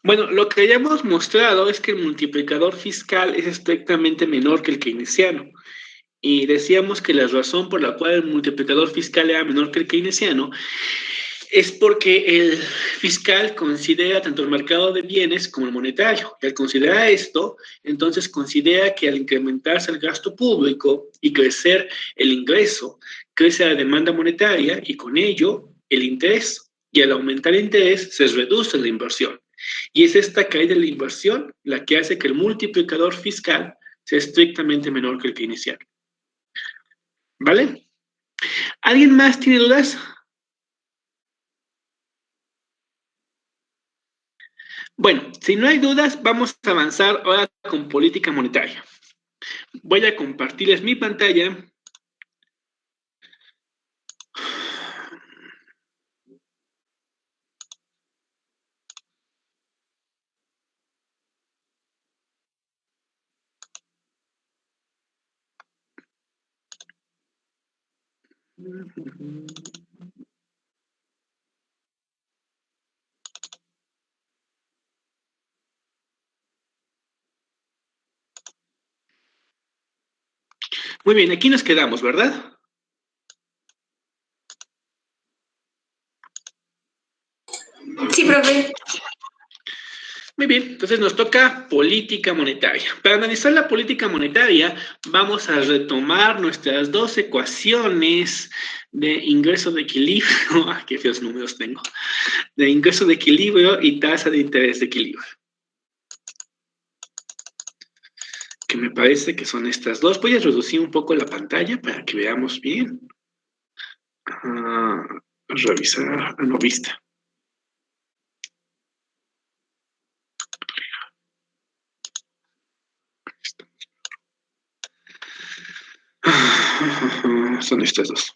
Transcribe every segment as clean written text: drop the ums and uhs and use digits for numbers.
Bueno, lo que ya hemos mostrado es que el multiplicador fiscal es estrictamente menor que el keynesiano. Y decíamos que la razón por la cual el multiplicador fiscal era menor que el keynesiano es porque el fiscal considera tanto el mercado de bienes como el monetario. Y al considerar esto, entonces considera que al incrementarse el gasto público y crecer el ingreso, crece la demanda monetaria y con ello el interés. Y al aumentar el interés se reduce la inversión. Y es esta caída de la inversión la que hace que el multiplicador fiscal sea estrictamente menor que el keynesiano. ¿Vale? ¿Alguien más tiene dudas? Bueno, si no hay dudas, vamos a avanzar ahora con política monetaria. Voy a compartirles mi pantalla. Muy bien, aquí nos quedamos, ¿verdad? Sí, profe. Muy bien, entonces nos toca política monetaria. Para analizar la política monetaria, vamos a retomar nuestras dos ecuaciones de ingreso de equilibrio. ¡Ah, qué feos números tengo! De ingreso de equilibrio y tasa de interés de equilibrio. Que me parece que son estas dos. Voy a reducir un poco la pantalla para que veamos bien. Revisar, no vista. Son estas dos.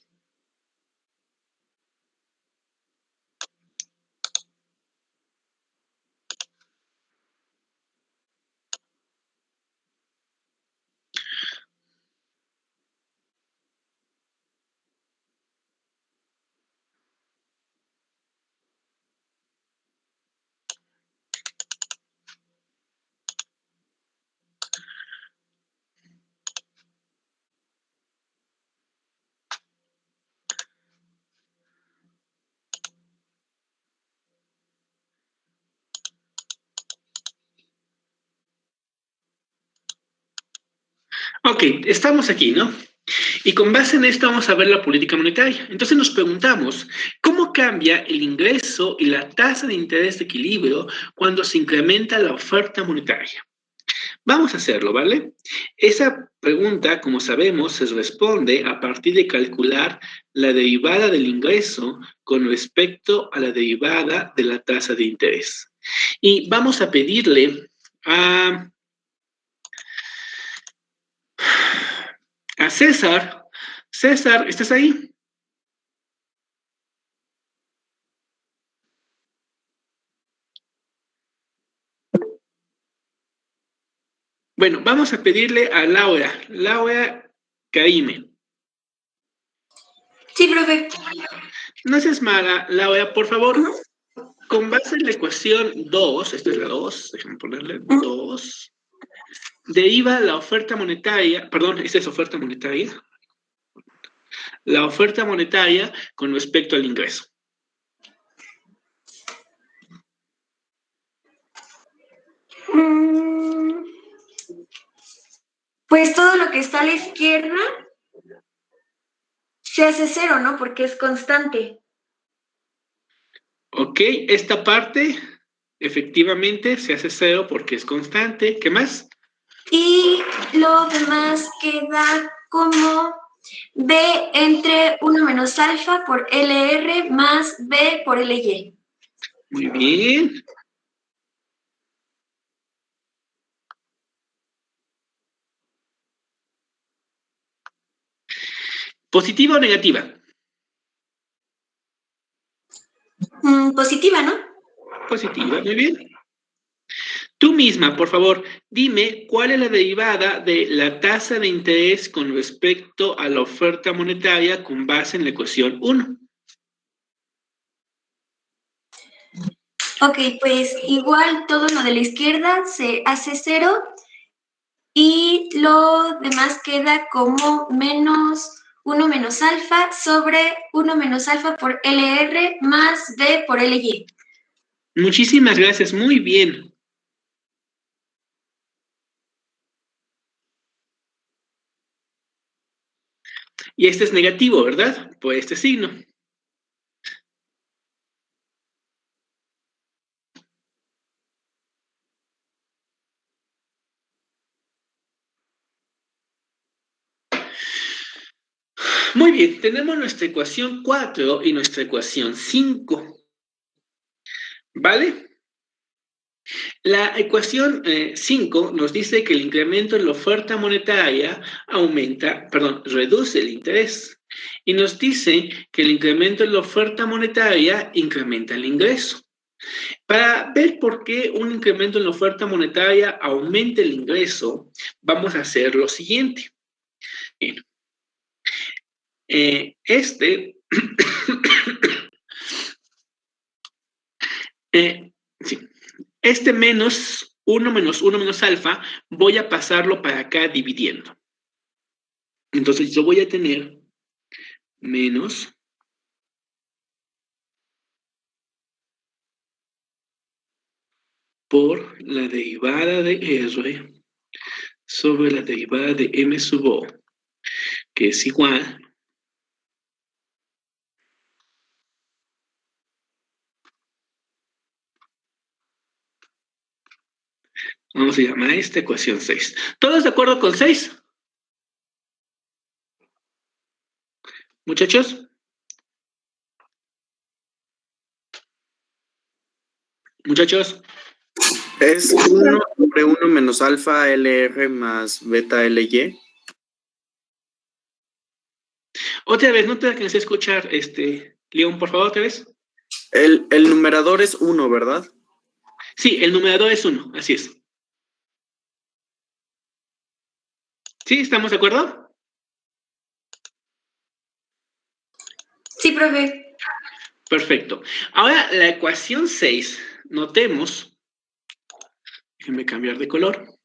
Ok, estamos aquí, ¿no? Y con base en esto vamos a ver la política monetaria. Entonces nos preguntamos, ¿cómo cambia el ingreso y la tasa de interés de equilibrio cuando se incrementa la oferta monetaria? Vamos a hacerlo, ¿vale? Esa pregunta, como sabemos, se responde a partir de calcular la derivada del ingreso con respecto a la derivada de la tasa de interés. Y vamos a pedirle a César. César, ¿estás ahí? Bueno, vamos a pedirle a Laura Caime. Sí, profe. No seas mala, Laura, por favor, con base en la ecuación 2, esta es la 2, déjame ponerle 2, deriva la oferta monetaria, perdón, esta es oferta monetaria, la oferta monetaria con respecto al ingreso. Pues todo lo que está a la izquierda se hace cero, ¿no? Porque es constante. Ok, esta parte efectivamente se hace cero porque es constante. ¿Qué más? Y lo demás queda como B entre 1 menos alfa por LR más B por LY. Muy bien. ¿Positiva o negativa? Positiva, ¿no? Positiva, muy bien. Tú misma, por favor, dime cuál es la derivada de la tasa de interés con respecto a la oferta monetaria con base en la ecuación 1. Ok, pues igual todo lo de la izquierda se hace 0 y lo demás queda como menos 1 menos alfa sobre 1 menos alfa por LR más B por LY. Muchísimas gracias, muy bien. Y este es negativo, ¿verdad? Por este signo. Muy bien, tenemos nuestra ecuación 4 y nuestra ecuación 5. ¿Vale? La ecuación 5 nos dice que el incremento en la oferta monetaria reduce el interés. Y nos dice que el incremento en la oferta monetaria incrementa el ingreso. Para ver por qué un incremento en la oferta monetaria aumenta el ingreso, vamos a hacer lo siguiente. Bien. Sí. Este menos 1 menos alfa, voy a pasarlo para acá dividiendo. Entonces yo voy a tener menos por la derivada de R sobre la derivada de M sub O, que es igual vamos a llamar a esta ecuación 6. ¿Todos de acuerdo con 6? Muchachos. Muchachos. Es 1 sobre 1 menos alfa LR más beta LY. Otra vez, no te alcancé a escuchar, León, por favor, otra vez. El numerador es 1, ¿verdad? Sí, el numerador es 1, así es. ¿Sí? ¿Estamos de acuerdo? Sí, profe. Perfecto. Ahora, la ecuación 6, notemos, déjenme cambiar de color.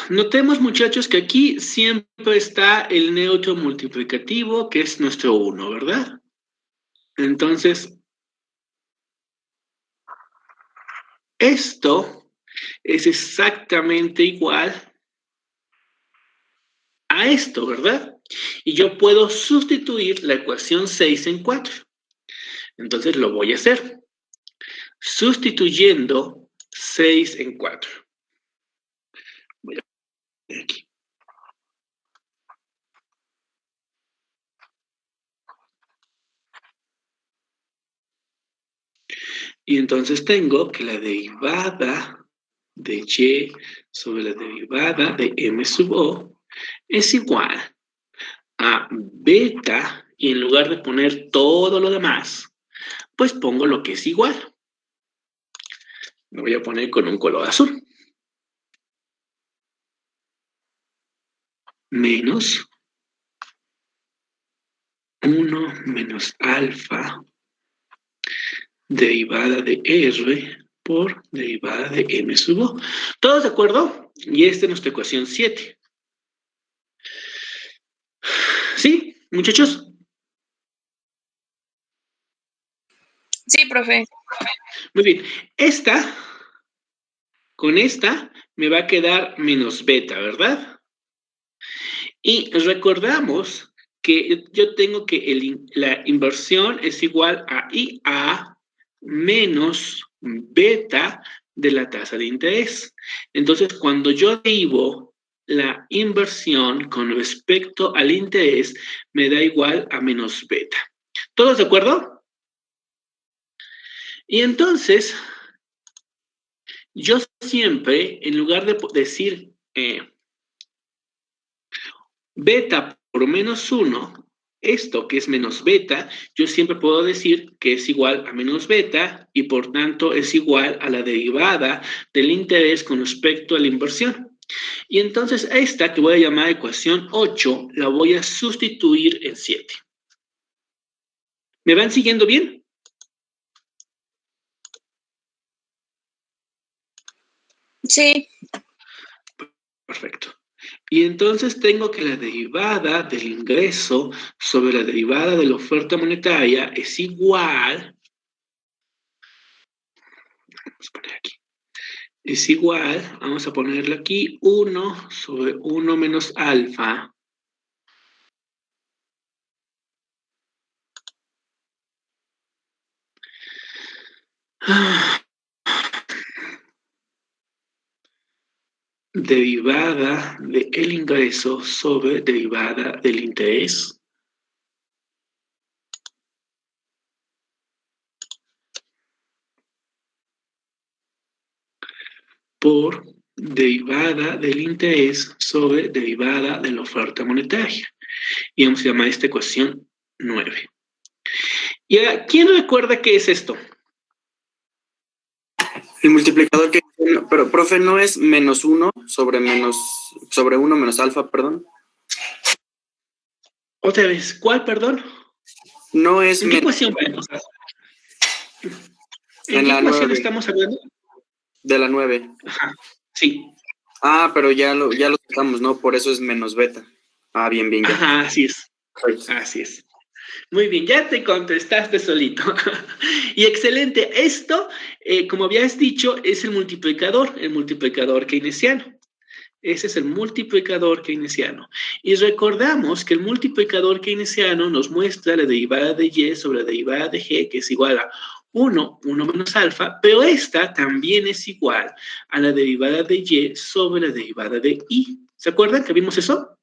Notemos, muchachos, que aquí siempre está el neutro multiplicativo, que es nuestro 1, ¿verdad? Entonces, esto es exactamente igual a esto, ¿verdad? Y yo puedo sustituir la ecuación 6 en 4. Entonces lo voy a hacer. Sustituyendo 6 en 4. Voy a poner aquí. Y entonces tengo que la derivada de y sobre la derivada de m sub o es igual a beta, y en lugar de poner todo lo demás, pues pongo lo que es igual. Lo voy a poner con un color azul. Menos 1 menos alfa derivada de R por derivada de M sub O. ¿Todos de acuerdo? Y esta es nuestra ecuación 7. ¿Sí, muchachos? Sí, profe. Muy bien. Con esta, me va a quedar menos beta, ¿verdad? Y recordamos que yo tengo que la inversión es igual a IA menos beta de la tasa de interés. Entonces, cuando yo derivo la inversión con respecto al interés, me da igual a menos beta. ¿Todos de acuerdo? Y entonces, yo siempre, en lugar de decir beta por menos 1, esto que es menos beta, yo siempre puedo decir que es igual a menos beta y por tanto es igual a la derivada del interés con respecto a la inversión. Y entonces esta que voy a llamar ecuación 8, la voy a sustituir en 7. ¿Me van siguiendo bien? Sí. Perfecto. Y entonces tengo que la derivada del ingreso sobre la derivada de la oferta monetaria es igual, vamos a poner aquí, es igual, vamos a ponerle aquí 1 sobre 1 menos alfa derivada del ingreso sobre derivada del interés por derivada del interés sobre derivada de la oferta monetaria. Y vamos a llamar esta ecuación 9. Y ahora, ¿quién recuerda qué es esto? El multiplicador que... Pero, profe, ¿no es menos 1 sobre 1 menos alfa, perdón? Otra vez, ¿cuál, perdón? No es ¿En qué menos ecuación vamos? ¿En en qué la ecuación 9, estamos hablando? de la 9. Ajá, sí. Ah, pero ya lo sacamos, ¿no? Por eso es menos beta. Ah, bien, bien, ya. Ajá, así es. Así es. Muy bien, ya te contestaste solito. Y excelente. Esto, como habías dicho, es el multiplicador keynesiano. Ese es el multiplicador keynesiano. Y recordamos que el multiplicador keynesiano nos muestra la derivada de y sobre la derivada de g, que es igual a 1 menos alfa, pero esta también es igual a la derivada de y sobre la derivada de i. ¿Se acuerdan que vimos eso?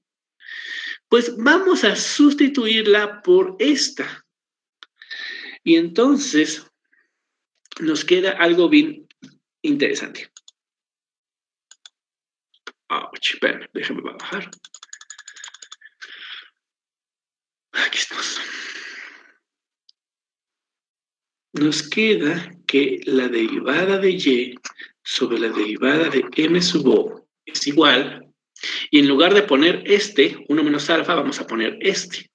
Pues vamos a sustituirla por esta. Y entonces nos queda algo bien interesante. Espérame, déjame bajar. Aquí estamos. Nos queda que la derivada de y sobre la derivada de m sub o es igual, y en lugar de poner 1 menos alfa, vamos a poner este.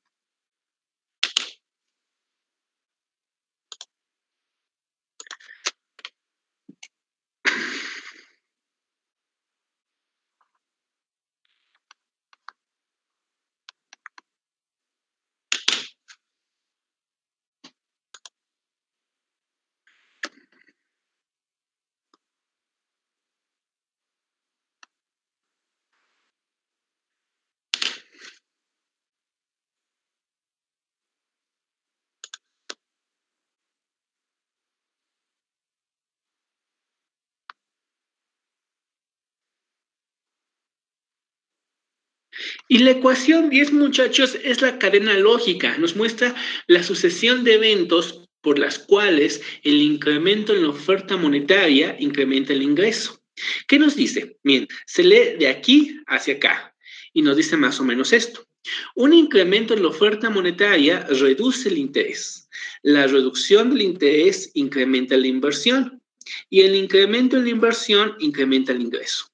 Y la ecuación 10, muchachos, es la cadena lógica. Nos muestra la sucesión de eventos por las cuales el incremento en la oferta monetaria incrementa el ingreso. ¿Qué nos dice? Bien, se lee de aquí hacia acá y nos dice más o menos esto. Un incremento en la oferta monetaria reduce el interés. La reducción del interés incrementa la inversión y el incremento en la inversión incrementa el ingreso.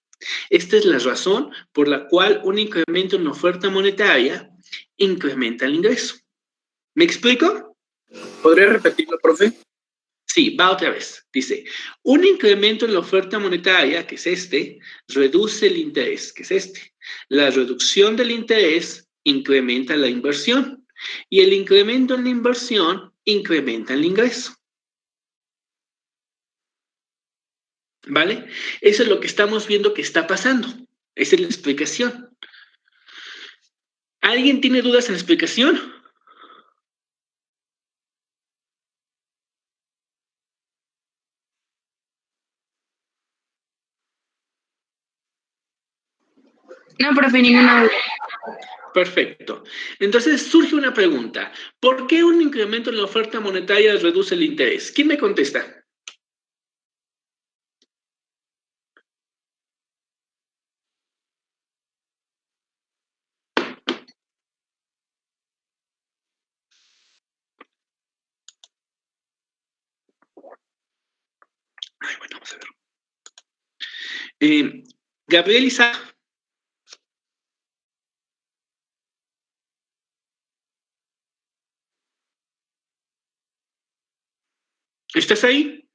Esta es la razón por la cual un incremento en la oferta monetaria incrementa el ingreso. ¿Me explico? ¿Podría repetirlo, profe? Sí, va otra vez. Dice, un incremento en la oferta monetaria, que es este, reduce el interés, que es este. La reducción del interés incrementa la inversión y el incremento en la inversión incrementa el ingreso. ¿Vale? Eso es lo que estamos viendo que está pasando. Esa es la explicación. ¿Alguien tiene dudas en la explicación? No, profe, ninguna duda. Perfecto. Entonces surge una pregunta. ¿Por qué un incremento en la oferta monetaria reduce el interés? ¿Quién me contesta? Bueno, vamos a ver. Gabriel Isaac. ¿Estás ahí?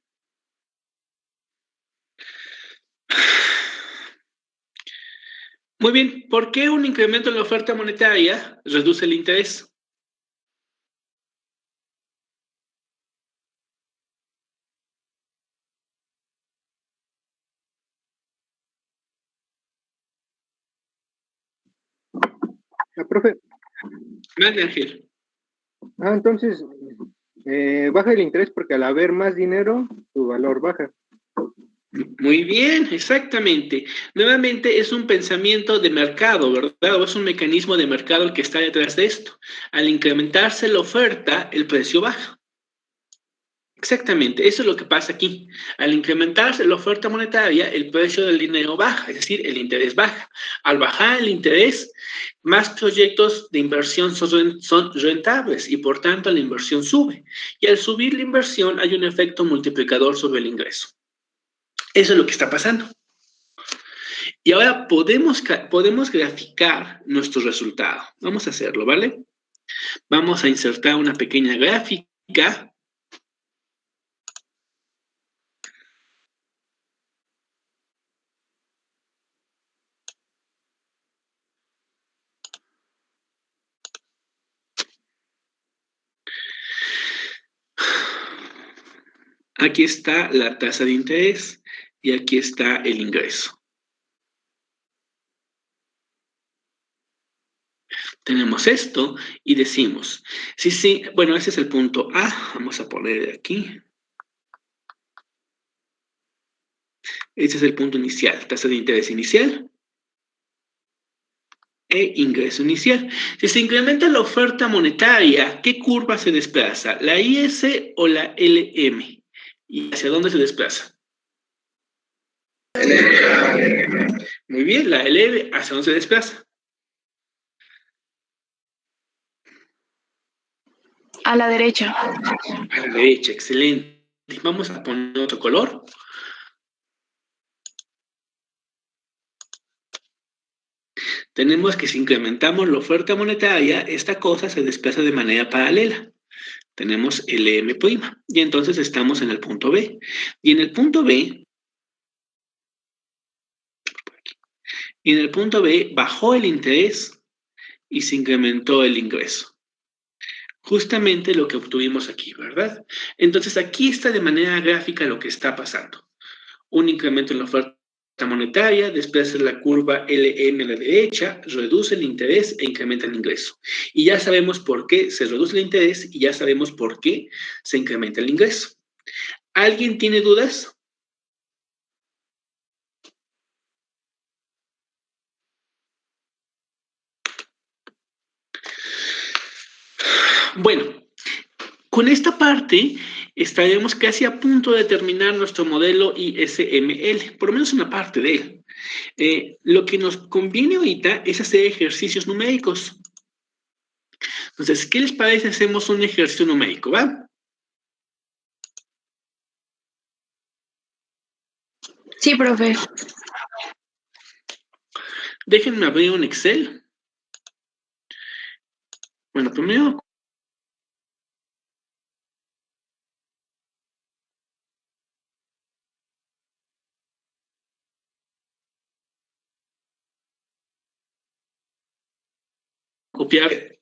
Muy bien. ¿Por qué un incremento en la oferta monetaria reduce el interés? Profe, Mande, Ángel. entonces baja el interés porque al haber más dinero, su valor baja. Muy bien, exactamente. Nuevamente es un pensamiento de mercado, ¿verdad? O es un mecanismo de mercado el que está detrás de esto. Al incrementarse la oferta, el precio baja. Exactamente, eso es lo que pasa aquí. Al incrementarse la oferta monetaria, el precio del dinero baja, es decir, el interés baja. Al bajar el interés, más proyectos de inversión son rentables y por tanto la inversión sube. Y al subir la inversión hay un efecto multiplicador sobre el ingreso. Eso es lo que está pasando. Y ahora podemos graficar nuestro resultado. Vamos a hacerlo, ¿vale? Vamos a insertar una pequeña gráfica. Aquí está la tasa de interés y aquí está el ingreso. Tenemos esto y decimos, sí, bueno, ese es el punto A, vamos a poner aquí. Ese es el punto inicial, tasa de interés inicial e ingreso inicial. Si se incrementa la oferta monetaria, ¿qué curva se desplaza? ¿La IS o la LM? ¿Y hacia dónde se desplaza? Muy bien, la LM, ¿hacia dónde se desplaza? A la derecha. A la derecha, excelente. Vamos a poner otro color. Tenemos que si incrementamos la oferta monetaria, esta cosa se desplaza de manera paralela. Tenemos LM', y entonces estamos en el punto B. Y en el punto B, bajó el interés y se incrementó el ingreso. Justamente lo que obtuvimos aquí, ¿verdad? Entonces aquí está de manera gráfica lo que está pasando. Un incremento en la oferta monetaria, desplaza la curva LM a la derecha, reduce el interés e incrementa el ingreso. Y ya sabemos por qué se reduce el interés y ya sabemos por qué se incrementa el ingreso. ¿Alguien tiene dudas? Bueno, con esta parte estaremos casi a punto de terminar nuestro modelo ISML, por lo menos una parte de él. Lo que nos conviene ahorita es hacer ejercicios numéricos. Entonces, ¿qué les parece si hacemos un ejercicio numérico, va? Sí, profe. Déjenme abrir un Excel. Bueno, primero copiar.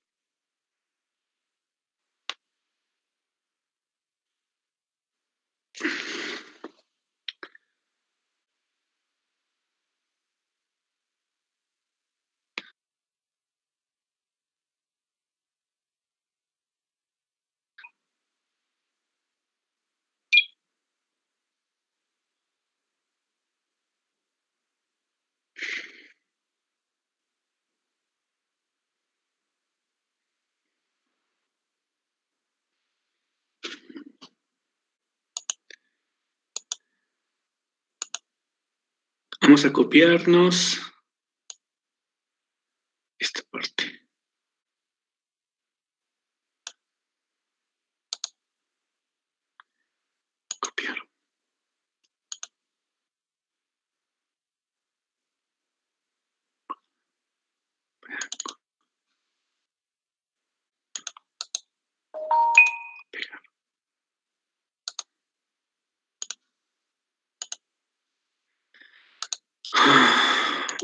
Vamos a copiarnos esta parte. Copiar.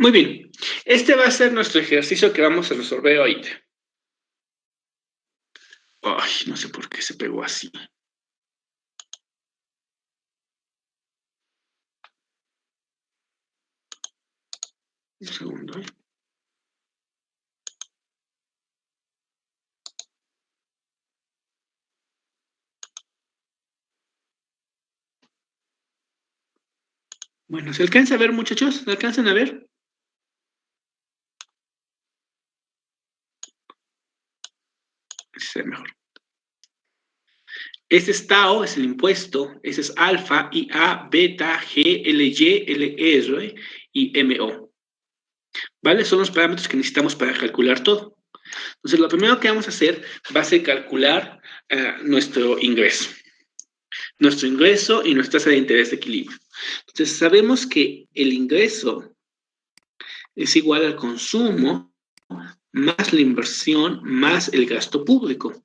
Muy bien. Este va a ser nuestro ejercicio que vamos a resolver ahorita. Ay, no sé por qué se pegó así. Un segundo, ¿eh? Bueno, ¿se alcanza a ver, muchachos? ¿Se alcanzan a ver? Ese es mejor. Ese es tau, es el impuesto. Ese es alfa, IA, beta, G, LY, LR y MO. ¿Vale? Son los parámetros que necesitamos para calcular todo. Entonces, lo primero que vamos a hacer va a ser calcular nuestro ingreso. Nuestro ingreso y nuestra tasa de interés de equilibrio. Entonces, sabemos que el ingreso es igual al consumo más la inversión más el gasto público.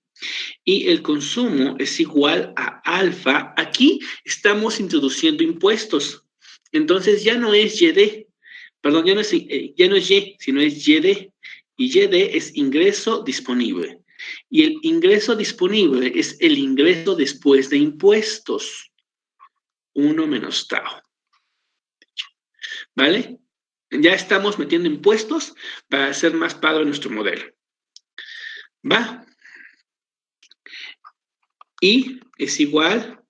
Y el consumo es igual a alfa. Aquí estamos introduciendo impuestos. Entonces ya no es YD, perdón, ya no es Y, sino es YD. Y YD es ingreso disponible. Y el ingreso disponible es el ingreso después de impuestos. 1 menos tau. ¿Vale? Ya estamos metiendo impuestos para hacer más padre nuestro modelo. ¿Va? Y es igual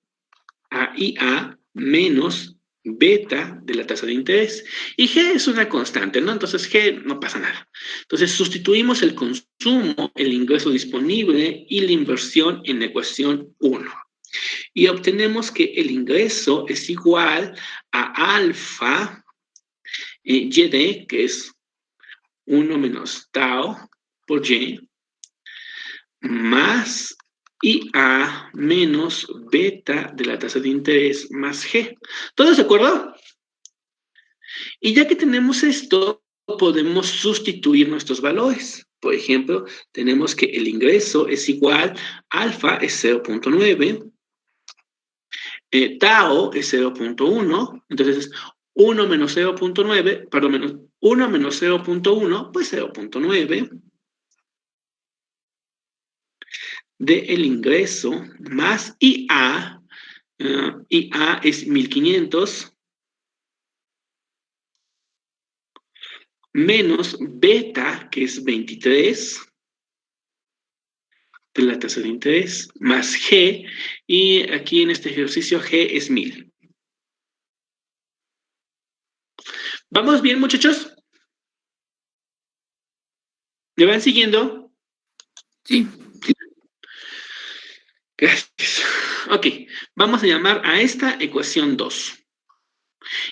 a IA menos beta de la tasa de interés. Y G es una constante, ¿no? Entonces G no pasa nada. Entonces sustituimos el consumo, el ingreso disponible y la inversión en la ecuación 1. Y obtenemos que el ingreso es igual a alfa YD, que es 1 menos tau por Y, más IA menos beta de la tasa de interés más G. ¿Todos de acuerdo? Y ya que tenemos esto, podemos sustituir nuestros valores. Por ejemplo, tenemos que el ingreso es igual, alfa es 0.9, tau es 0.1, entonces 1 menos 0.9, perdón, 1 menos 0.1, pues 0.9. del ingreso más IA, IA es 1500, menos beta, que es 23, de la tasa de interés, más G, y aquí en este ejercicio G es 1000. ¿Vamos bien, muchachos? ¿Me van siguiendo? Sí. Gracias. Ok, vamos a llamar a esta ecuación 2.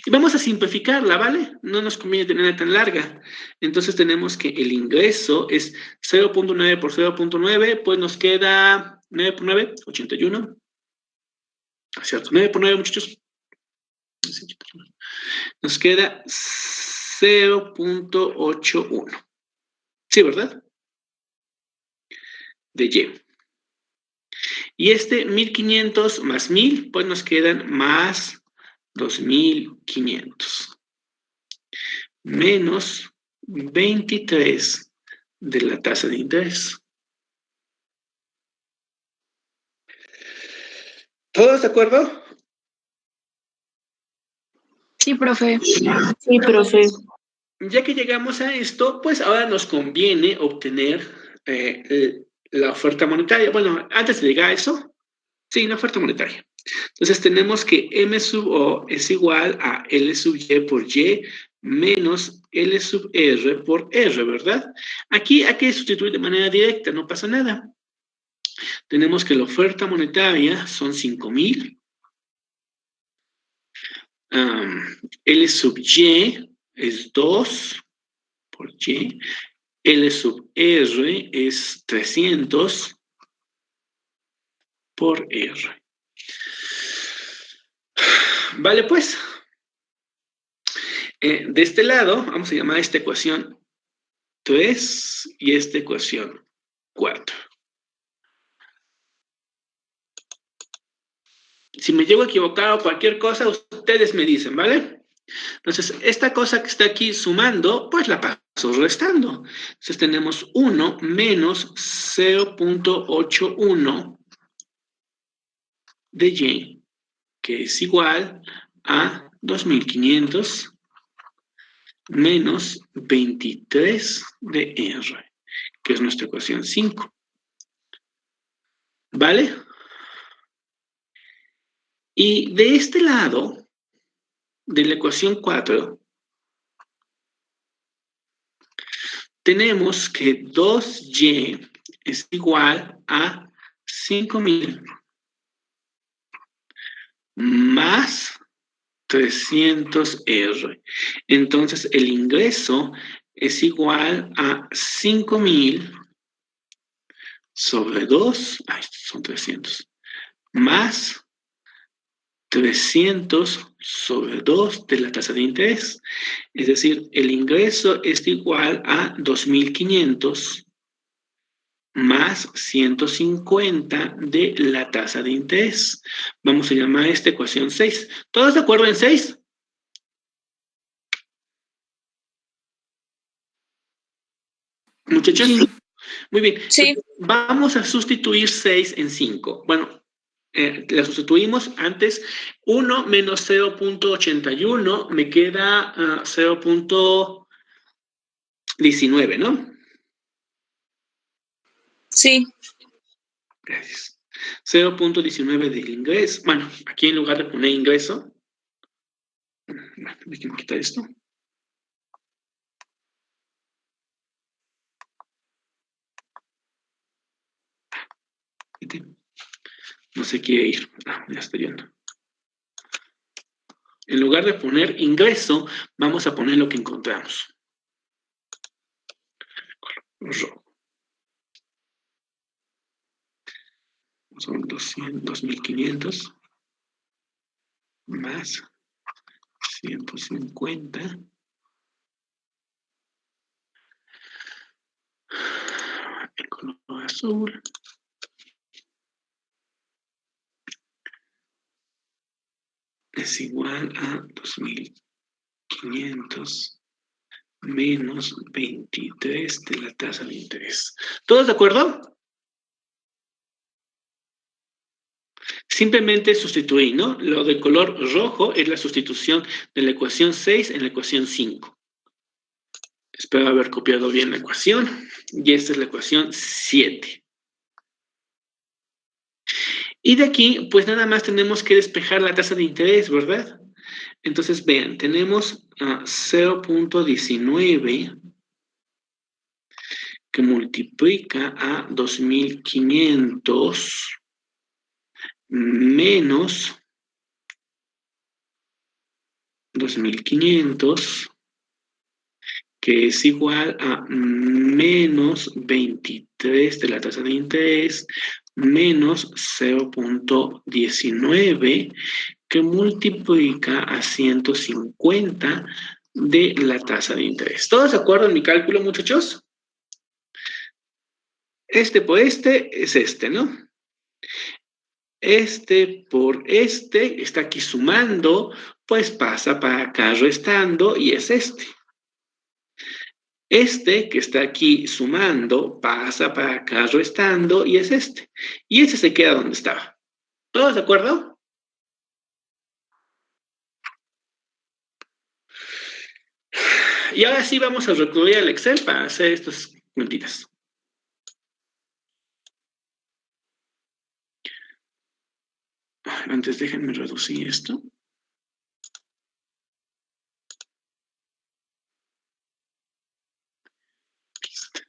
Y vamos a simplificarla, ¿vale? No nos conviene tenerla tan larga. Entonces tenemos que el ingreso es 0.9 por 0.9, pues nos queda 9 por 9, 81. ¿Cierto? 9 por 9, muchachos. Nos queda 0.81. Sí, ¿verdad? De Y. Y este 1500 más 1000, pues nos quedan más 2500. Menos 23 de la tasa de interés. ¿Todos de acuerdo? Sí, profe. Sí, profe. Ya que llegamos a esto, pues ahora nos conviene obtener la oferta monetaria. Bueno, antes de llegar a eso, sí, la oferta monetaria. Entonces tenemos que M sub O es igual a L sub Y por Y menos L sub R por R, ¿verdad? Aquí hay que sustituir de manera directa, no pasa nada. Tenemos que la oferta monetaria son 5000. L sub Y es 2 por Y. L sub R es 300 por R. Vale, pues. De este lado, vamos a llamar a esta ecuación 3 y esta ecuación 4. Si me llego a equivocar o cualquier cosa, ustedes me dicen, ¿vale? Entonces, esta cosa que está aquí sumando, pues la paso restando. Entonces tenemos 1 menos 0.81 de Y, que es igual a 2500 menos 23 de R, que es nuestra ecuación 5. ¿Vale? Y de este lado, de la ecuación 4, tenemos que 2y es igual a 5000 más 300R. Entonces, el ingreso es igual a 5000 sobre 2, son 300, más 300 sobre 2 de la tasa de interés. Es decir, el ingreso es igual a 2500 más 150 de la tasa de interés. Vamos a llamar esta ecuación 6. ¿Todos de acuerdo en 6? Muchachos, Sí. muy bien. Sí. Vamos a sustituir 6 en 5. Bueno, la sustituimos antes. 1 menos 0.81 me queda 0.19, ¿no? Sí. Gracias. 0.19 del ingreso. Bueno, aquí en lugar de poner ingreso, déjenme quitar esto. No se quiere ir. Ya estoy viendo. En lugar de poner ingreso, vamos a poner lo que encontramos. Rojo. Son 2500 más 150 el color azul es igual a 2500 menos 23 de la tasa de interés. ¿Todos de acuerdo? Simplemente sustituí, ¿no? Lo de color rojo es la sustitución de la ecuación 6 en la ecuación 5. Espero haber copiado bien la ecuación. Y esta es la ecuación 7. Y de aquí, pues nada más tenemos que despejar la tasa de interés, ¿verdad? Entonces, vean, tenemos 0.19 que multiplica a 2500 menos 2500, que es igual a menos 23 de la tasa de interés, menos 0.19, que multiplica a 150 de la tasa de interés. ¿Todos de acuerdo en mi cálculo, muchachos? Este por este es este, ¿no? Este por este está aquí sumando, pues pasa para acá restando y es este. Este que está aquí sumando pasa para acá restando y es este. Y ese se queda donde estaba. ¿Todos de acuerdo? Y ahora sí vamos a recurrir al Excel para hacer estas cuentitas. Antes déjenme reducir esto. Aquí está.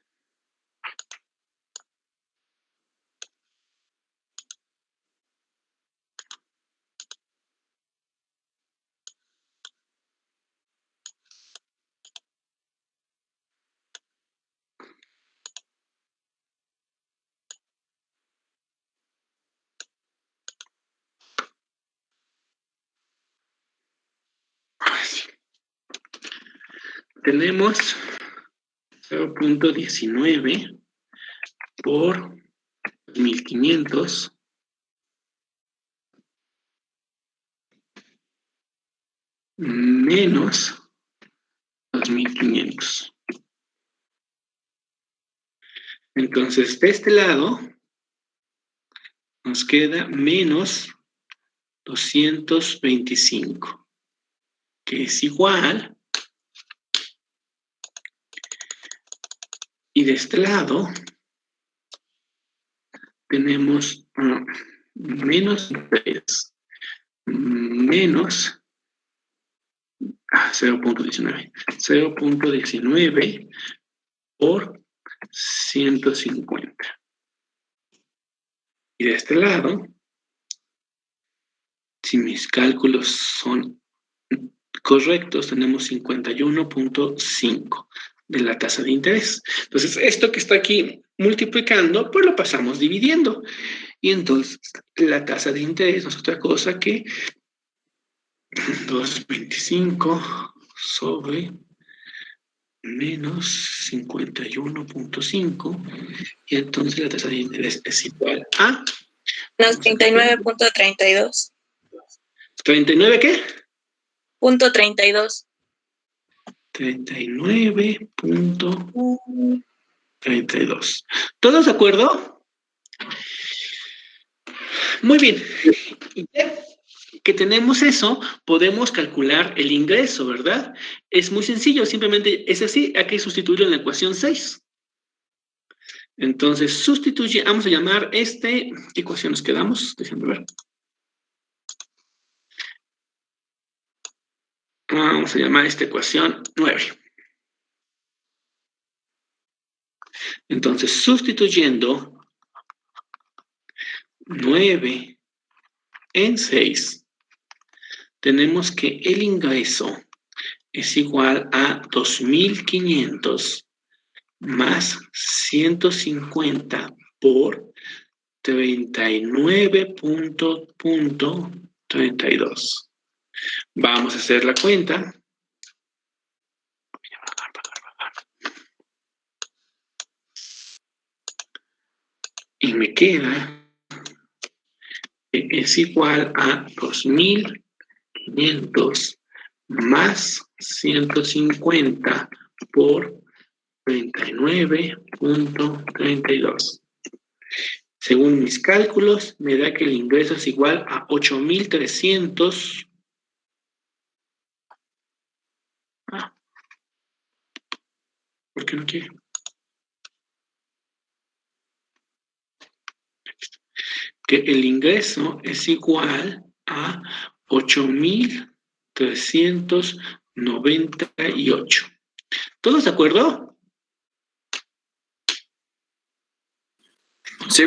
Tenemos 0.19 por 1500 menos 2.500. Entonces, de este lado, nos queda menos 225, que es igual, y de este lado tenemos menos 3, menos 0.19, 0.19 por 150. Y de este lado, si mis cálculos son correctos, tenemos 51.5 de la tasa de interés. Entonces, esto que está aquí multiplicando, pues lo pasamos dividiendo. Y entonces, la tasa de interés no es otra cosa que 225 sobre menos 51.5. Y entonces la tasa de interés es igual a... Menos 39.32. ¿39 qué? Punto 32. 39.32. ¿Todos de acuerdo? Muy bien. Y ya que tenemos eso, podemos calcular el ingreso, ¿verdad? Es muy sencillo, simplemente es así, hay que sustituirlo en la ecuación 6. Entonces, vamos a llamar ¿qué ecuación nos quedamos? Déjenme ver. Vamos a llamar esta ecuación 9. Entonces, sustituyendo 9 en 6, tenemos que el ingreso es igual a 2.500 más 150 por 39.32. Vamos a hacer la cuenta. Y me queda que es igual a 2.500 más 150 por 39.32. Según mis cálculos, me da que el ingreso es igual a 8.300. ¿Por qué no quiere? Que el ingreso es igual a 8.398. ¿Todos de acuerdo? Sí.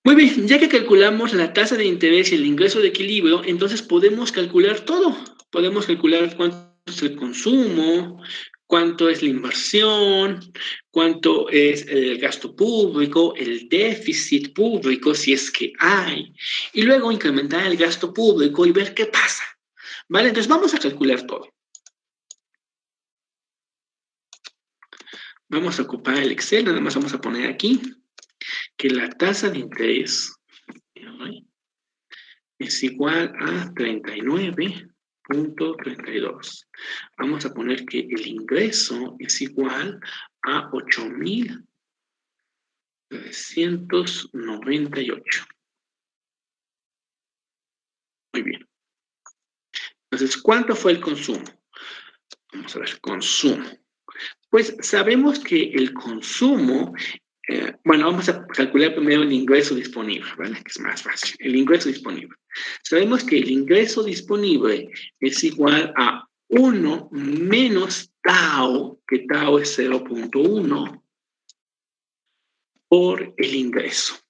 Muy bien, ya que calculamos la tasa de interés y el ingreso de equilibrio, entonces podemos calcular todo. Podemos calcular cuánto es el consumo, cuánto es la inversión, cuánto es el gasto público, el déficit público, si es que hay, y luego incrementar el gasto público y ver qué pasa. ¿Vale? Entonces vamos a calcular todo. Vamos a ocupar el Excel, nada más vamos a poner aquí que la tasa de interés es igual a 39.32. Vamos a poner que el ingreso es igual a 8.398. Muy bien. Entonces, ¿cuánto fue el consumo? Vamos a ver, consumo. Pues sabemos que el consumo, bueno, vamos a calcular primero el ingreso disponible, ¿vale? Que es más fácil. El ingreso disponible. Sabemos que el ingreso disponible es igual a 1 menos tau, que tau es 0.1, por el ingreso.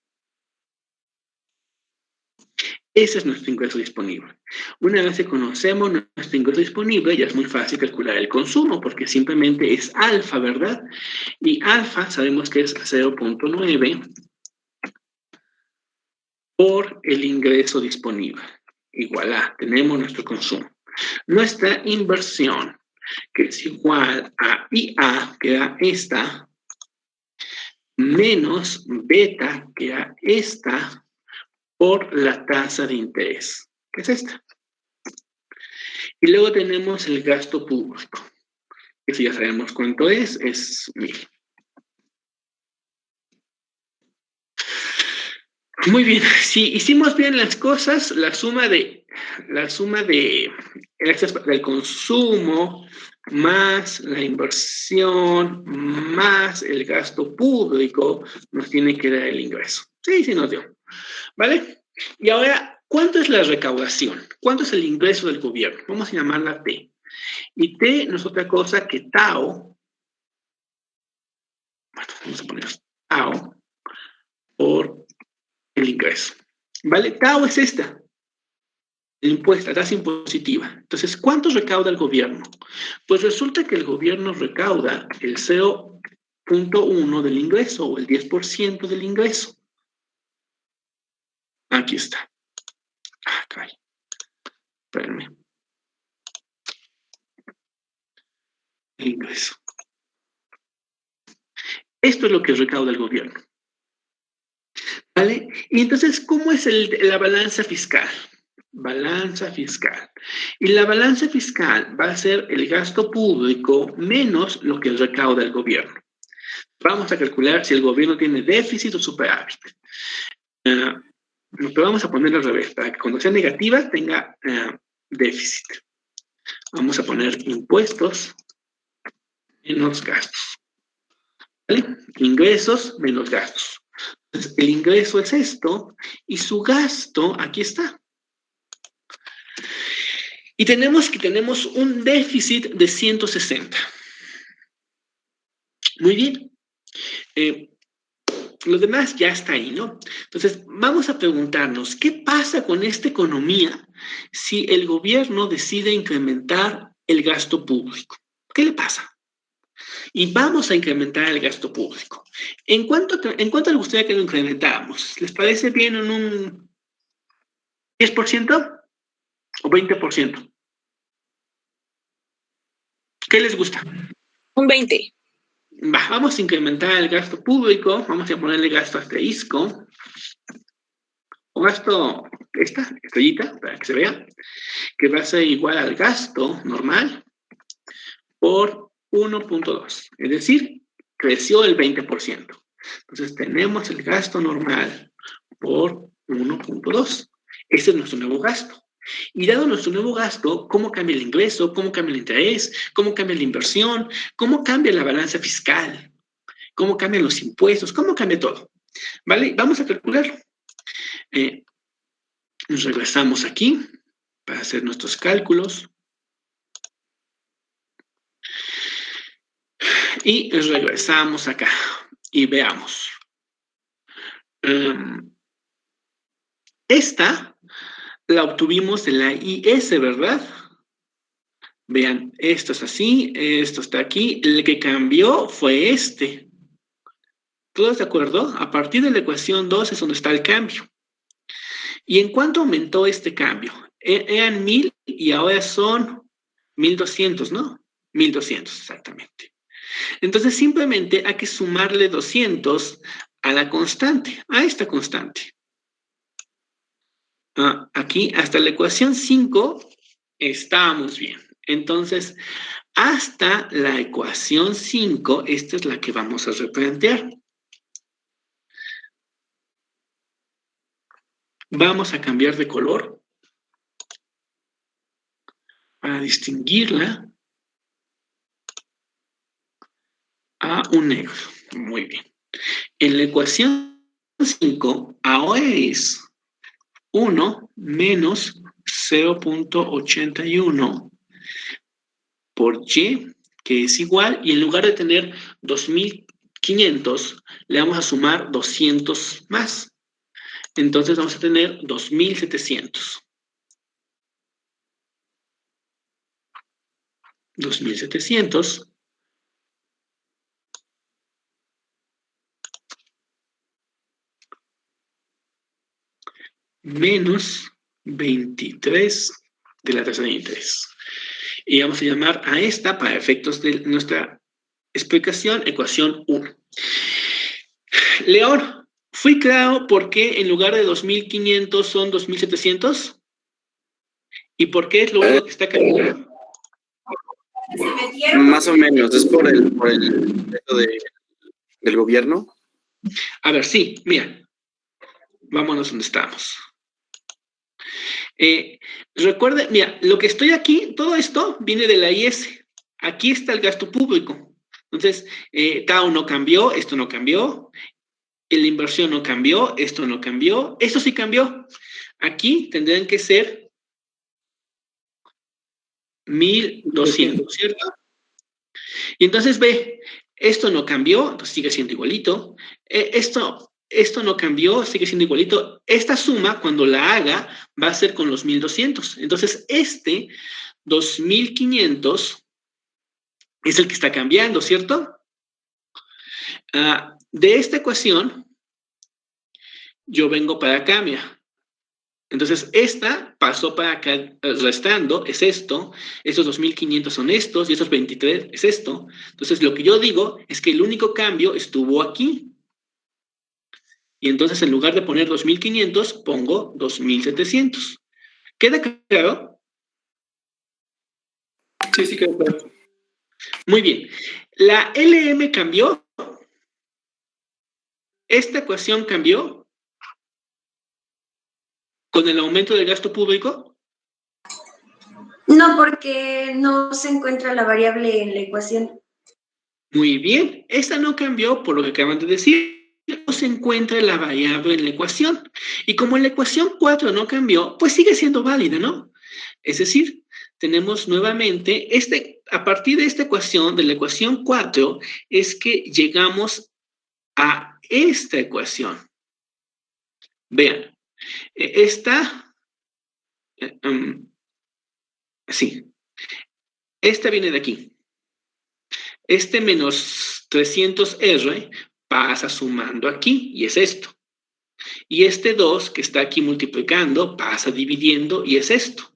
Ese es nuestro ingreso disponible. Una vez que conocemos nuestro ingreso disponible, ya es muy fácil calcular el consumo, porque simplemente es alfa, ¿verdad? Y alfa sabemos que es 0.9 por el ingreso disponible. Igual a, tenemos nuestro consumo. Nuestra inversión, que es igual a IA, que da esta, menos beta, que da esta, por la tasa de interés, que es esta. Y luego tenemos el gasto público. Eso ya sabemos cuánto es 1000. Muy bien, si hicimos bien las cosas, la suma del consumo más la inversión más el gasto público nos tiene que dar el ingreso. Sí, nos dio. ¿Vale? Y ahora, ¿cuánto es la recaudación? ¿Cuánto es el ingreso del gobierno? Vamos a llamarla T. Y T no es otra cosa que tau. Bueno, vamos a poner tau por el ingreso. ¿Vale? Tau es esta. El impuesto, la tasa impositiva. Entonces, ¿cuánto recauda el gobierno? Pues resulta que el gobierno recauda el 0.1 del ingreso o el 10% del ingreso. Aquí está. Acá. Espérenme. El ingreso. Esto es lo que recauda el gobierno. ¿Vale? Y entonces, ¿cómo es la balanza fiscal? Balanza fiscal. Y la balanza fiscal va a ser el gasto público menos lo que recauda el gobierno. Vamos a calcular si el gobierno tiene déficit o superávit. Pero vamos a ponerlo al revés, para que cuando sea negativa tenga déficit. Vamos a poner impuestos menos gastos. ¿Vale? Ingresos menos gastos. Entonces, el ingreso es esto y su gasto, aquí está. Y tenemos un déficit de 160. Muy bien. Lo demás ya está ahí, ¿no? Entonces, vamos a preguntarnos, ¿qué pasa con esta economía si el gobierno decide incrementar el gasto público? ¿Qué le pasa? Y vamos a incrementar el gasto público. ¿En cuánto les gustaría que lo incrementáramos? ¿Les parece bien en un 10% o 20%? ¿Qué les gusta? Un 20. Vamos a incrementar el gasto público, vamos a ponerle gasto asterisco, o gasto, esta estrellita, para que se vea, que va a ser igual al gasto normal por 1.2, es decir, creció el 20%. Entonces tenemos el gasto normal por 1.2. Ese es nuestro nuevo gasto. Y dado nuestro nuevo gasto, ¿cómo cambia el ingreso? ¿Cómo cambia el interés? ¿Cómo cambia la inversión? ¿Cómo cambia la balanza fiscal? ¿Cómo cambian los impuestos? ¿Cómo cambia todo? ¿Vale? Vamos a calcularlo. Nos regresamos aquí para hacer nuestros cálculos. Y regresamos acá y veamos. Esta la obtuvimos en la IS, ¿verdad? Vean, esto es así, esto está aquí. El que cambió fue este. ¿Todos de acuerdo? A partir de la ecuación 2 es donde está el cambio. ¿Y en cuánto aumentó este cambio? Eran 1000 y ahora son 1200, ¿no? 1200, exactamente. Entonces, simplemente hay que sumarle 200 a la constante, a esta constante. Aquí, hasta la ecuación 5, estábamos bien. Entonces, hasta la ecuación 5, esta es la que vamos a replantear. Vamos a cambiar de color para distinguirla a un negro. Muy bien. En la ecuación 5, ahora es 1 menos 0.81 por y, que es igual, y en lugar de tener 2500, le vamos a sumar 200 más. Entonces vamos a tener 2700. 2700 menos 23 de la tasa de interés. Y vamos a llamar a esta, para efectos de nuestra explicación, ecuación 1. León, ¿fui claro por qué en lugar de 2500 son 2700? ¿Y por qué es lo único que está cambiando? Más o menos, es por el peso del gobierno. A ver, sí, mira. Vámonos donde estamos. Recuerde, mira, lo que estoy aquí, todo esto viene de la IS. Aquí está el gasto público. Entonces, TAO no cambió, esto no cambió. La inversión no cambió, esto no cambió. Esto sí cambió. Aquí tendrían que ser 1.200, ¿cierto? Y entonces ve, esto no cambió, entonces sigue siendo igualito. Esto no cambió, sigue siendo igualito. Esta suma, cuando la haga, va a ser con los 1.200. Entonces, 2.500 es el que está cambiando, ¿cierto? De esta ecuación, yo vengo para acá, mira. Entonces, esta pasó para acá restando, es esto. Estos 2.500 son estos y estos 23 es esto. Entonces, lo que yo digo es que el único cambio estuvo aquí. Y entonces, en lugar de poner 2.500, pongo 2.700. ¿Queda claro? Sí, queda claro. Muy bien. La LM cambió. Esta ecuación cambió con el aumento del gasto público. No, porque no se encuentra la variable en la ecuación. Muy bien. Esta no cambió por lo que acaban de decir. No se encuentra la variable en la ecuación. Y como la ecuación 4 no cambió, pues sigue siendo válida, ¿no? Es decir, tenemos nuevamente, a partir de esta ecuación, de la ecuación 4, es que llegamos a esta ecuación. Vean, sí, esta viene de aquí. Este menos 300R pasa sumando aquí, y es esto. Y este 2 que está aquí multiplicando pasa dividiendo, y es esto.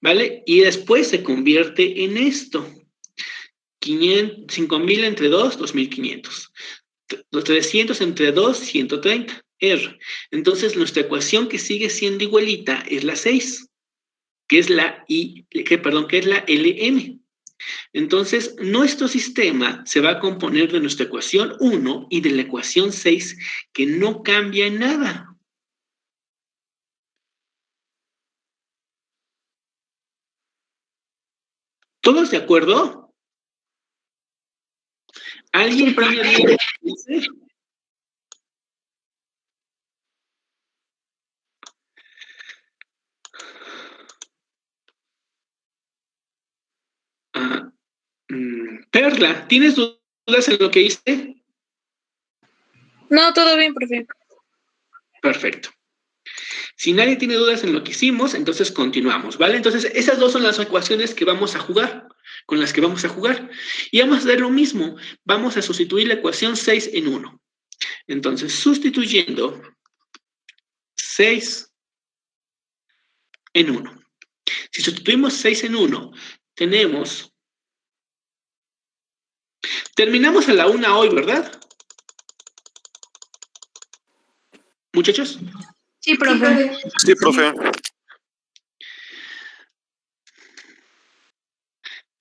¿Vale? Y después se convierte en esto. 5.000 entre 2, 2.500. 300 entre 2, 130. R. Entonces, nuestra ecuación que sigue siendo igualita es la 6, que es la LM. Entonces, nuestro sistema se va a componer de nuestra ecuación 1 y de la ecuación 6, que no cambia en nada. ¿Todos de acuerdo? ¿Alguien tiene dudas? Perla, ¿tienes dudas en lo que hice? No, todo bien, profe. Perfecto. Si nadie tiene dudas en lo que hicimos, entonces continuamos, ¿vale? Entonces, esas dos son las ecuaciones que vamos a jugar, con las que vamos a jugar. Y vamos a hacer lo mismo. Vamos a sustituir la ecuación 6 en 1. Entonces, sustituyendo 6 en 1. Si sustituimos 6 en 1, tenemos... Terminamos a la 1 hoy, ¿verdad? ¿Muchachos? Sí, profe. Sí, profe.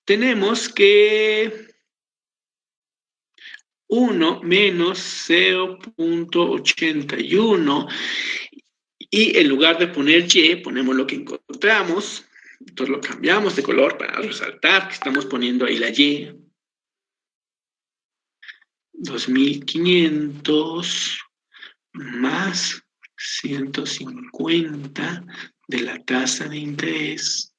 Tenemos que 1 menos 0.81 y en lugar de poner Y, ponemos lo que encontramos. Entonces lo cambiamos de color para resaltar que estamos poniendo ahí la Y. 2.500 más 150 de la tasa de interés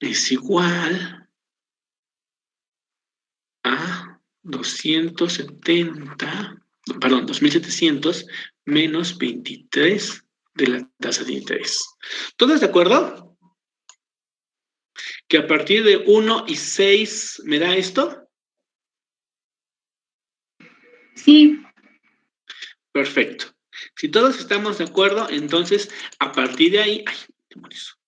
es igual a 2.700 menos 23 de la tasa de interés. ¿Todos de acuerdo? Que a partir de 1 y 6 me da esto. Sí. Perfecto. Si todos estamos de acuerdo, entonces a partir de ahí... ¡Ay, demonios!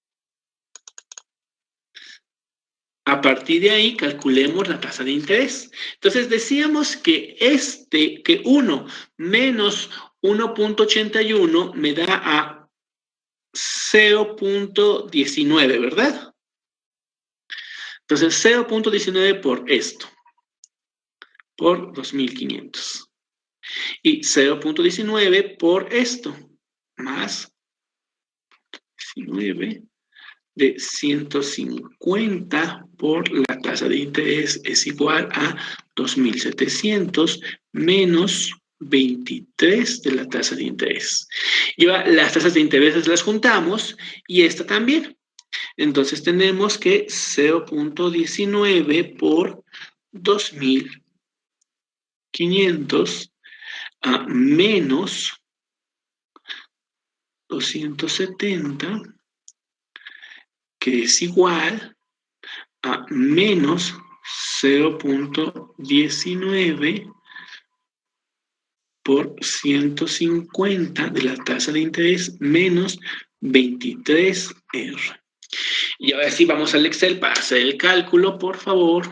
A partir de ahí, calculemos la tasa de interés. Entonces, decíamos que que 1 menos 1.81 me da a 0.19, ¿verdad? Entonces, 0.19 por esto, por 2.500. Y 0.19 por esto, más 19 de 150 por la tasa de interés es igual a 2.700 menos 23 de la tasa de interés. Y ahora las tasas de interés las juntamos y esta también. Entonces tenemos que 0.19 por 2.500 a menos 270, que es igual a menos 0.19 por 150 de la tasa de interés menos 23R. Y ahora sí vamos al Excel para hacer el cálculo, por favor.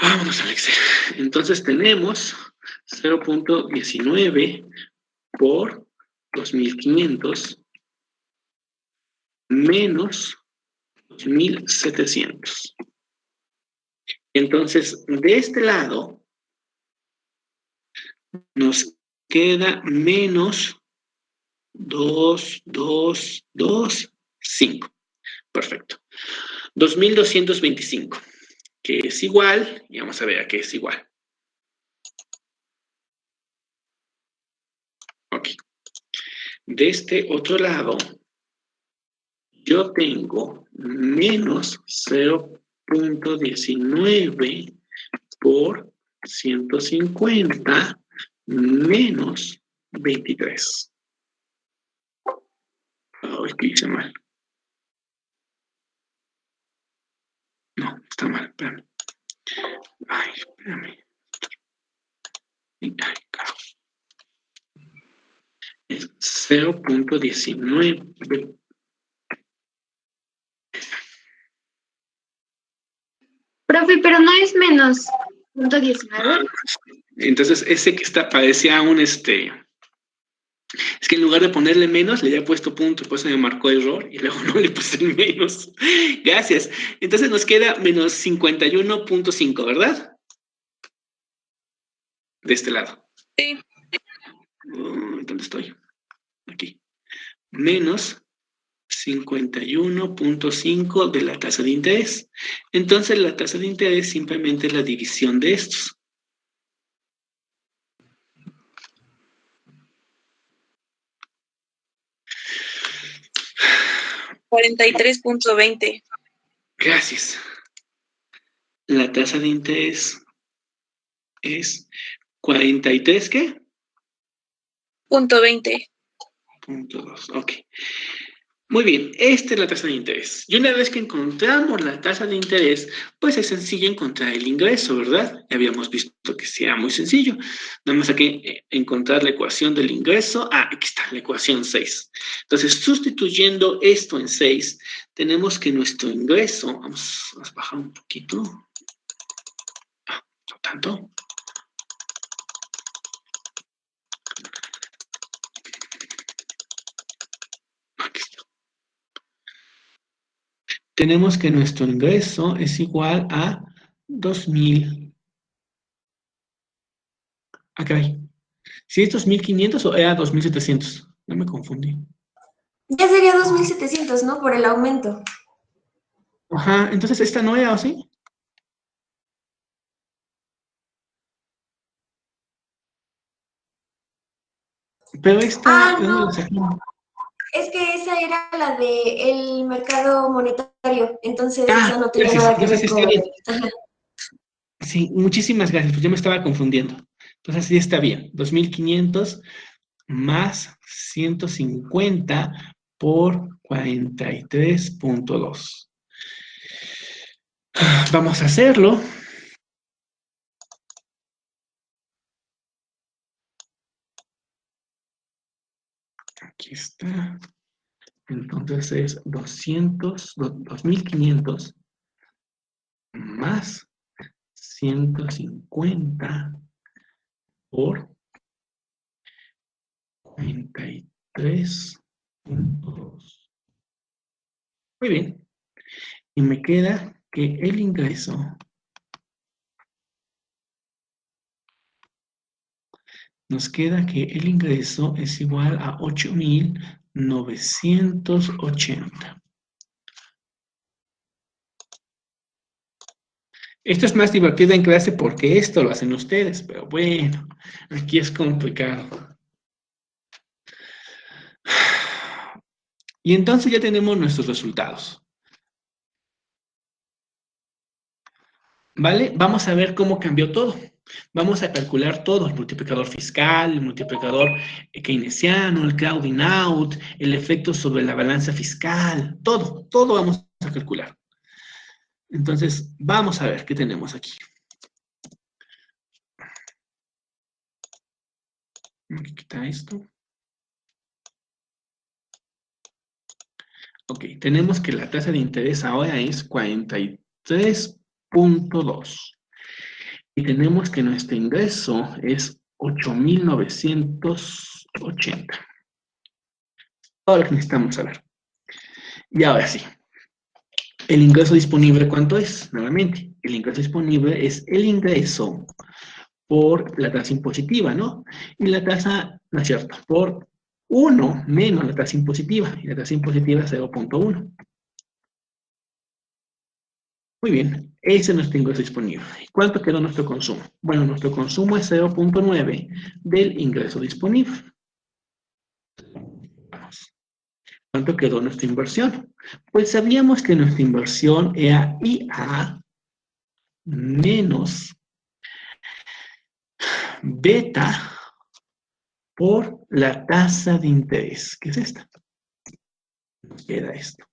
Vámonos al Excel. Entonces tenemos 0.19 por 2.500 menos 2.700. Entonces, de este lado, nos queda menos 2, 2, 2, 5. Perfecto. 2.225, que es igual, y vamos a ver a qué es igual. Ok. De este otro lado, yo tengo menos 0.19 por 150 menos 23. Ay, ¿qué hice mal? No, está mal, espérame. Ay, espérame. Ay, carajo. Es 0.19. Profe, pero no es menos punto 19. Entonces, ese que parecía un Es que en lugar de ponerle menos, le había puesto punto, por eso me marcó error, y luego no le puse el menos. Gracias. Entonces nos queda menos 51.5, ¿verdad? De este lado. Sí. ¿Dónde estoy? Aquí. Menos 51.5 de la tasa de interés. Entonces la tasa de interés simplemente es la división de estos. $43.20. Gracias. La tasa de interés es 43, ¿qué? .20. Punto 2, ok. Muy bien, esta es la tasa de interés. Y una vez que encontramos la tasa de interés, pues es sencillo encontrar el ingreso, ¿verdad? Ya habíamos visto que sea muy sencillo. Nada más hay que encontrar la ecuación del ingreso. Ah, aquí está, la ecuación 6. Entonces, sustituyendo esto en 6, tenemos que nuestro ingreso, vamos a bajar un poquito. No tanto. Aquí está. Tenemos que nuestro ingreso es igual a 2.000. Ah, caray. ¿Sí es 2.500 o era 2.700? No me confundí. Ya sería 2.700, ¿no? Por el aumento. Ajá, entonces esta no era, ¿o sí? Pero esta, Ah, ¿de dónde no, la sacamos? es que esa era la del mercado monetario, entonces Ah, esa no tenía gracias. nada que Entonces ver sí está con... bien. Ajá. Sí, muchísimas gracias, pues yo me estaba confundiendo. Entonces sí está bien. 2.500 más 150 por 43.2. Vamos a hacerlo. Aquí está. Entonces es 2.500 más 150 por 43.2. Muy bien. Y me queda que el ingreso es igual a 8.980. Esto es más divertido en clase porque esto lo hacen ustedes, pero bueno, aquí es complicado. Y entonces ya tenemos nuestros resultados. ¿Vale? Vamos a ver cómo cambió todo. Vamos a calcular todo, el multiplicador fiscal, el multiplicador keynesiano, el crowding out, el efecto sobre la balanza fiscal, todo vamos a calcular. Entonces, vamos a ver qué tenemos aquí. Voy a quitar esto. Ok, tenemos que la tasa de interés ahora es 43.2. Y tenemos que nuestro ingreso es 8.980. Todo lo que necesitamos saber. Y ahora sí. El ingreso disponible, ¿cuánto es? Nuevamente, el ingreso disponible es el ingreso por la tasa impositiva, ¿no? Y la tasa, no es cierto, por 1 menos la tasa impositiva. Y la tasa impositiva es 0.1. Muy bien, ese es nuestro ingreso disponible. ¿Cuánto quedó nuestro consumo? Bueno, nuestro consumo es 0.9 del ingreso disponible. Vamos. ¿Cuánto quedó nuestra inversión? Pues sabíamos que nuestra inversión era IA menos beta por la tasa de interés, que es esta. Nos queda esto.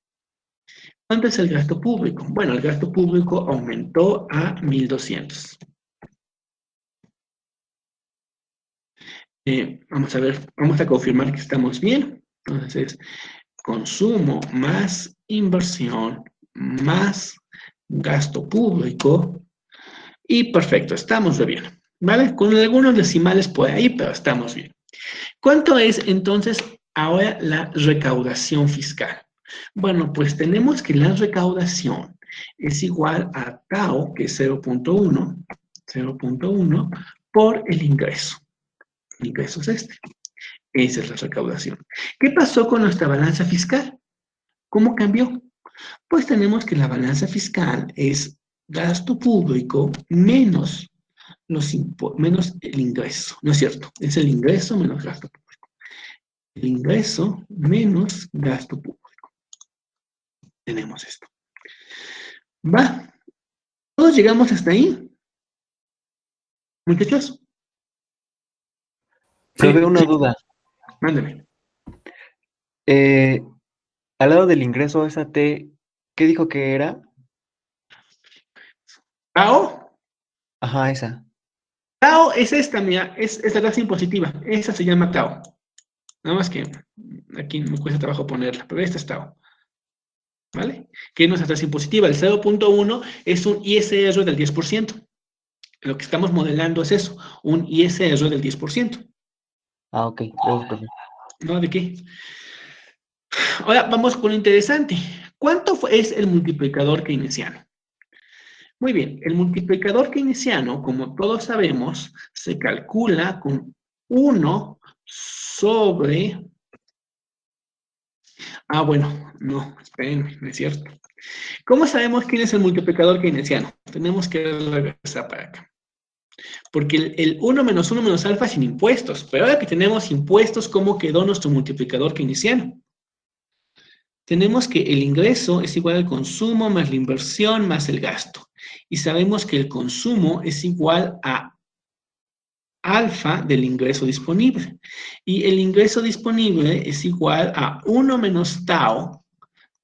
¿Cuánto es el gasto público? Bueno, el gasto público aumentó a 1.200. Vamos a ver, vamos a confirmar que estamos bien. Entonces, consumo más inversión más gasto público. Y perfecto, estamos bien. ¿Vale? Con algunos decimales por ahí, pero estamos bien. ¿Cuánto es entonces ahora la recaudación fiscal? Bueno, pues tenemos que la recaudación es igual a tau, que es 0.1 por el ingreso. El ingreso es este. Esa es la recaudación. ¿Qué pasó con nuestra balanza fiscal? ¿Cómo cambió? Pues tenemos que la balanza fiscal es gasto público menos el ingreso. No es cierto, es el ingreso menos gasto público. El ingreso menos gasto público. Tenemos esto. ¿Va? ¿Todos llegamos hasta ahí? ¿Muchachos? Profe, una duda. Mándame. Al lado del ingreso, esa T, ¿qué dijo que era? ¿Tao? Ajá, esa. Tao es esta, mira, es la tasa impositiva. Esa se llama Tao. Nada más que aquí me cuesta trabajo ponerla, pero esta es Tao. ¿Vale? Que es nuestra tasa impositiva. El 0.1 es un ISR del 10%. Lo que estamos modelando es eso, un ISR del 10%. Ah, ok. Gracias, profe. ¿No? ¿De qué? Ahora vamos con lo interesante. ¿Cuánto es el multiplicador keynesiano? Muy bien, el multiplicador keynesiano, como todos sabemos, se calcula con 1 sobre... Ah, bueno, no, espérenme, no es cierto. ¿Cómo sabemos quién es el multiplicador keynesiano? Tenemos que regresar para acá. Porque el 1 menos 1 menos alfa sin impuestos. Pero ahora que tenemos impuestos, ¿cómo quedó nuestro multiplicador keynesiano? Tenemos que el ingreso es igual al consumo más la inversión más el gasto. Y sabemos que el consumo es igual a alfa del ingreso disponible. Y el ingreso disponible es igual a 1 menos tau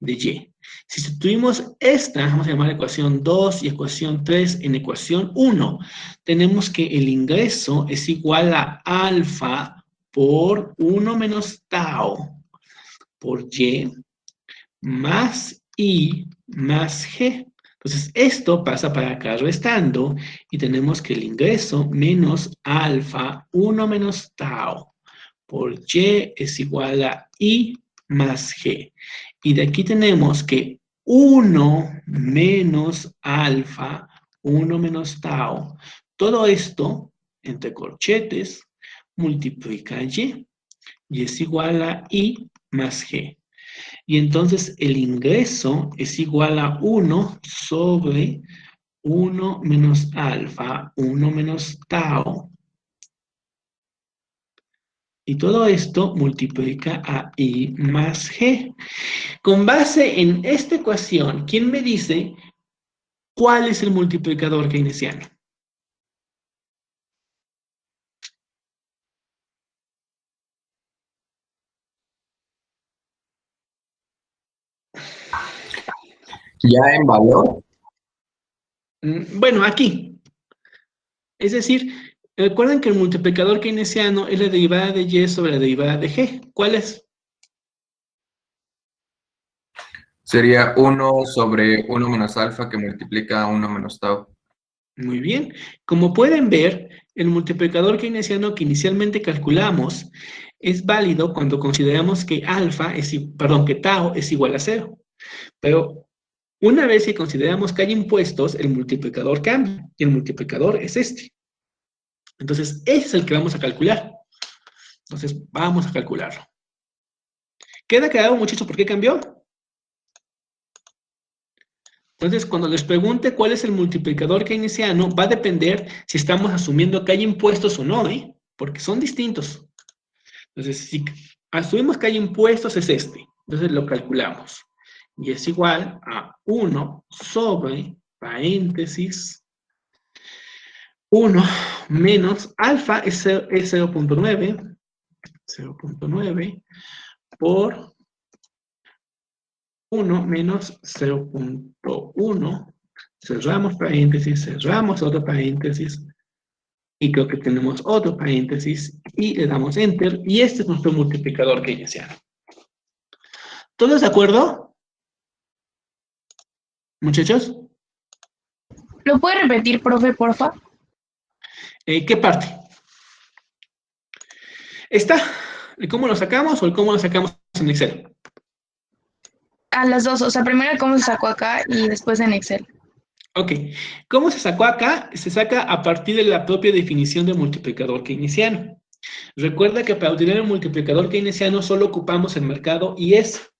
de y. Si sustituimos esta, vamos a llamar ecuación 2 y ecuación 3 en ecuación 1, tenemos que el ingreso es igual a alfa por 1 menos tau por y más i más g. Entonces, esto pasa para acá restando y tenemos que el ingreso menos alfa 1 menos tau por y es igual a i más g. Y de aquí tenemos que 1 menos alfa, 1 menos tau. Todo esto, entre corchetes, multiplica y es igual a i más g. Y entonces el ingreso es igual a 1 sobre 1 menos alfa, 1 menos tau. Y todo esto multiplica a i más g. Con base en esta ecuación, ¿quién me dice cuál es el multiplicador keynesiano? Ya en valor. Bueno, aquí. Es decir, recuerden que el multiplicador keynesiano es la derivada de y sobre la derivada de g. ¿Cuál es? Sería 1 sobre 1 menos alfa que multiplica a 1 menos tau. Muy bien. Como pueden ver, el multiplicador keynesiano que inicialmente calculamos es válido cuando consideramos que que tau es igual a 0. Pero una vez que consideramos que hay impuestos, el multiplicador cambia y el multiplicador es este. Entonces, ese es el que vamos a calcular. Entonces, vamos a calcularlo. ¿Queda claro, muchachos, por qué cambió? Entonces, cuando les pregunte cuál es el multiplicador keynesiano, va a depender si estamos asumiendo que hay impuestos o no, ¿eh? Porque son distintos. Entonces, si asumimos que hay impuestos, es este. Entonces, lo calculamos. Y es igual a 1 sobre, paréntesis, 1 menos alfa es 0.9 por 1 menos 0.1, cerramos paréntesis, cerramos otro paréntesis, y creo que tenemos otro paréntesis, y le damos Enter, y este es nuestro multiplicador keynesiano. ¿Todos de acuerdo? ¿Muchachos? ¿Lo puede repetir, profe, porfa? ¿Qué parte? ¿Esta? ¿El cómo lo sacamos o el cómo lo sacamos en Excel? A las dos, o sea, primero cómo se sacó acá y después en Excel. Ok. ¿Cómo se sacó acá? Se saca a partir de la propia definición de multiplicador keynesiano. Recuerda que para utilizar el multiplicador keynesiano solo ocupamos el mercado y es.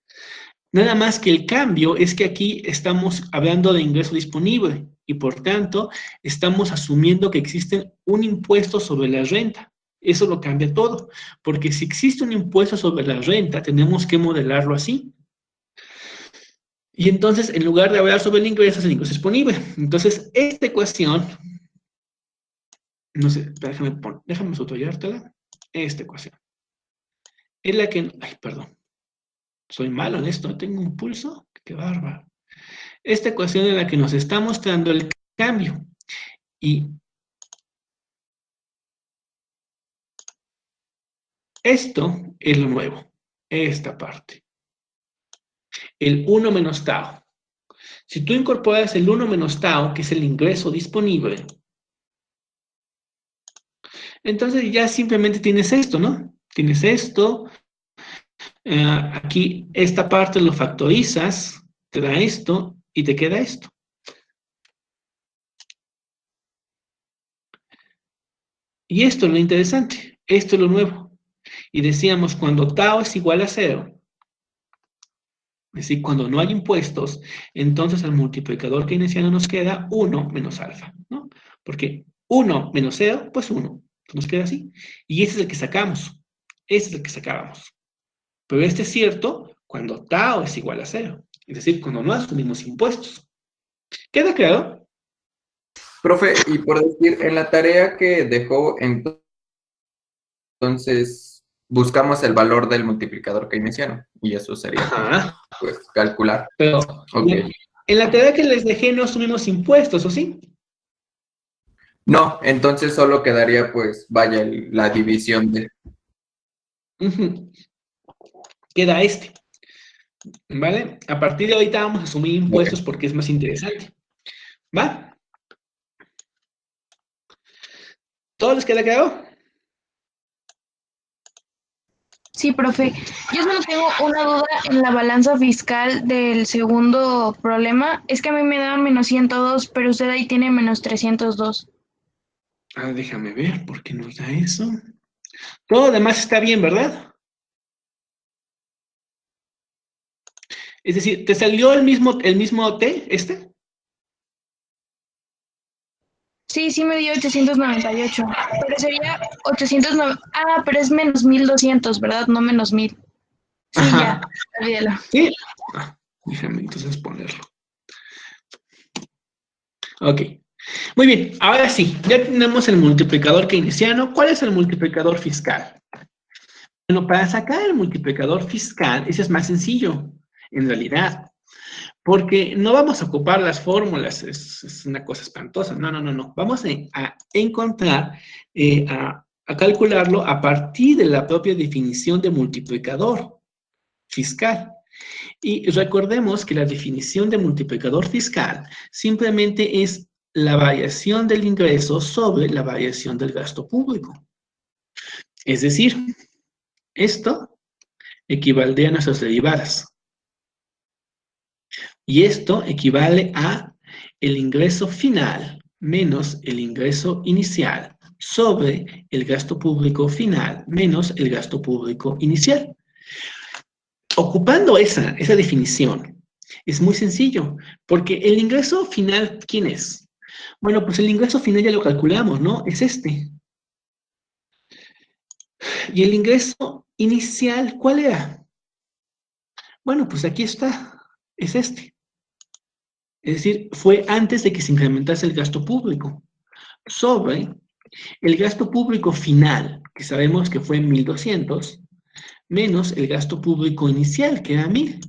Nada más que el cambio es que aquí estamos hablando de ingreso disponible y por tanto estamos asumiendo que existe un impuesto sobre la renta. Eso lo cambia todo, porque si existe un impuesto sobre la renta, tenemos que modelarlo así. Y entonces, en lugar de hablar sobre el ingreso disponible. Entonces, esta ecuación, no sé, déjame subrayártela. Esta ecuación es la que, ay, perdón, soy malo en esto, tengo un pulso, qué bárbaro. Esta ecuación es la que nos está mostrando el cambio. Y esto es lo nuevo, esta parte. El 1 menos tau. Si tú incorporas el 1 menos tau, que es el ingreso disponible, entonces ya simplemente tienes esto, ¿no? Tienes esto, aquí esta parte lo factorizas, te da esto y te queda esto. Y esto es lo interesante, esto es lo nuevo. Y decíamos, cuando tau es igual a 0, es decir, cuando no hay impuestos, entonces el multiplicador keynesiano nos queda 1 menos alfa, ¿no? Porque 1 menos 0, pues 1. Nos queda así. Y ese es el que sacamos. Ese es el que sacábamos. Pero este es cierto cuando tau es igual a 0. Es decir, cuando no asumimos impuestos. ¿Queda claro? Profe, y por decir, en la tarea que dejó, entonces buscamos el valor del multiplicador keynesiano. Y eso sería, pues, calcular. Pero Okay. En la tarea que les dejé no asumimos impuestos, ¿o sí? No, entonces solo quedaría, pues, vaya, la división de... Queda este. ¿Vale? A partir de ahorita vamos a asumir impuestos porque es más interesante. ¿Va? ¿Todo les queda claro? Sí, profe. Yo solo tengo una duda en la balanza fiscal del segundo problema. Es que a mí me da menos 102, pero usted ahí tiene menos 302. Ah, déjame ver, ¿por qué nos da eso? Todo lo demás está bien, ¿verdad? Es decir, ¿te salió el mismo T, este? Sí, sí me dio 898, pero sería 809. Ah, pero es menos 1200, ¿verdad? No menos 1000. Sí, Ajá. ya, olvídalo. ¿Sí? Déjame entonces ponerlo. Ok. Muy bien, ahora sí, ya tenemos el multiplicador keynesiano. ¿Cuál es el multiplicador fiscal? Bueno, para sacar el multiplicador fiscal, ese es más sencillo, en realidad. Porque no vamos a ocupar las fórmulas, es una cosa espantosa. No. Vamos a encontrar, a calcularlo a partir de la propia definición de multiplicador fiscal. Y recordemos que la definición de multiplicador fiscal simplemente es la variación del ingreso sobre la variación del gasto público. Es decir, esto equivale a nuestras derivadas. Y esto equivale a el ingreso final menos el ingreso inicial sobre el gasto público final menos el gasto público inicial. Ocupando esa definición, es muy sencillo, porque el ingreso final, ¿quién es? Bueno, pues el ingreso final ya lo calculamos, ¿no? Es este. ¿Y el ingreso inicial cuál era? Bueno, pues aquí está, es este. Es decir, fue antes de que se incrementase el gasto público, sobre el gasto público final, que sabemos que fue 1,200, menos el gasto público inicial, que era 1,000.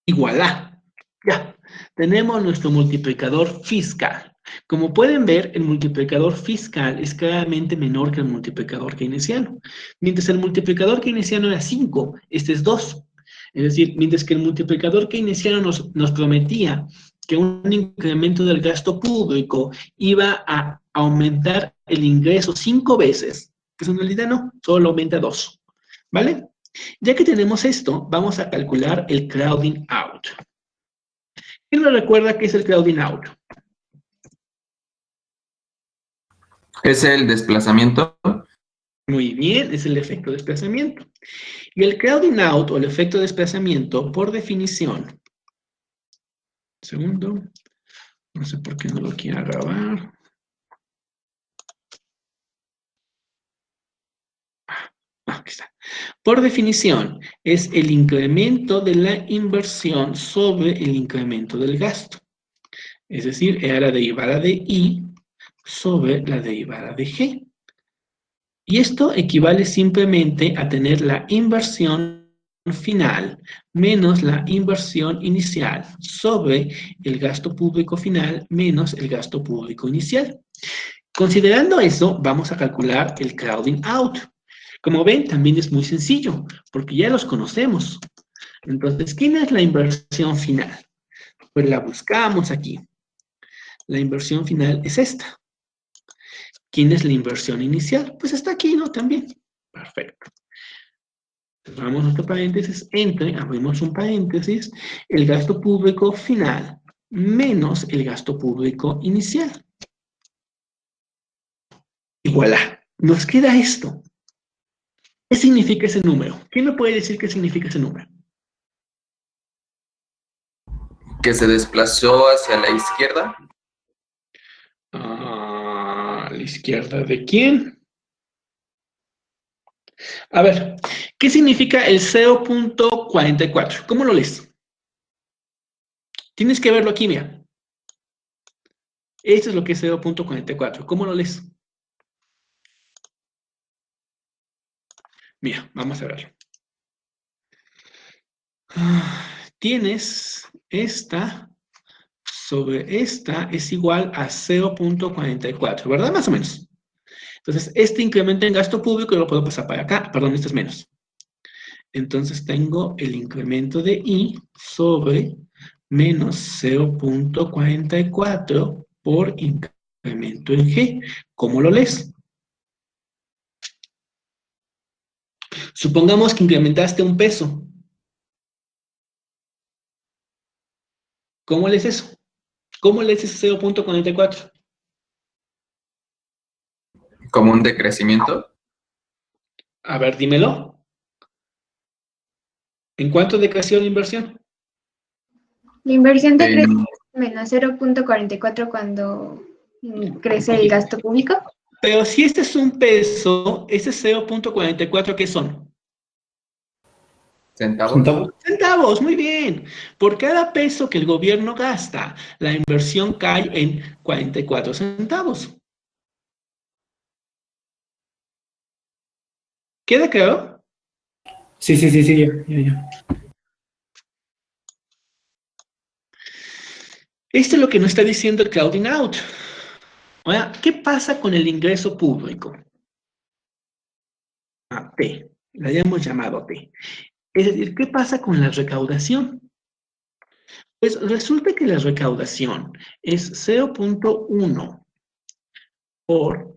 Igual a. Ya, tenemos nuestro multiplicador fiscal. Como pueden ver, el multiplicador fiscal es claramente menor que el multiplicador keynesiano. Mientras el multiplicador keynesiano era 5, este es 2. Es decir, mientras que el multiplicador keynesiano nos prometía que un incremento del gasto público iba a aumentar el ingreso 5 veces, pues en realidad no, solo aumenta 2. ¿Vale? Ya que tenemos esto, vamos a calcular el crowding out. ¿Quién nos recuerda qué es el crowding out? ¿Es el desplazamiento? Muy bien, es el efecto de desplazamiento. Y el crowding out o el efecto de desplazamiento, por definición, segundo, no sé por qué no lo quiero grabar. Aquí está. Por definición, es el incremento de la inversión sobre el incremento del gasto. Es decir, era la derivada de I sobre la derivada de G. Y esto equivale simplemente a tener la inversión final menos la inversión inicial sobre el gasto público final menos el gasto público inicial. Considerando eso, vamos a calcular el crowding out. Como ven, también es muy sencillo, porque ya los conocemos. Entonces, ¿quién es la inversión final? Pues la buscamos aquí. La inversión final es esta. ¿Quién es la inversión inicial? Pues está aquí, ¿no? También. Perfecto. Cerramos nuestro paréntesis entre, abrimos un paréntesis, el gasto público final menos el gasto público inicial. Y voilà, nos queda esto. ¿Qué significa ese número? ¿Quién me puede decir qué significa ese número? Que se desplazó hacia la izquierda. ¿A la izquierda de quién? A ver, ¿qué significa el 0.44? ¿Cómo lo lees? Tienes que verlo aquí, mira. Esto es lo que es 0.44. ¿Cómo lo lees? Mira, vamos a verlo. Tienes esta sobre esta es igual a 0.44, ¿verdad? Más o menos. Entonces, este incremento en gasto público yo lo puedo pasar para acá. Perdón, esto es menos. Entonces tengo el incremento de I sobre menos 0.44 por incremento en G. ¿Cómo lo lees? Supongamos que incrementaste un peso. ¿Cómo lees eso? ¿Cómo lees ese 0.44? ¿Como un decrecimiento? A ver, dímelo. ¿En cuánto decreció la inversión? La inversión decrece menos 0.44 cuando crece el gasto público. Pero si este es un peso, ese 0.44, ¿qué son? ¿Centavos? Centavos, muy bien. Por cada peso que el gobierno gasta, la inversión cae en 44 centavos. ¿Queda claro? Sí, ya. Esto es lo que nos está diciendo el crowding out. Ahora, ¿qué pasa con el ingreso público? P, la hayamos llamado P. Es decir, ¿qué pasa con la recaudación? Pues resulta que la recaudación es 0.1 por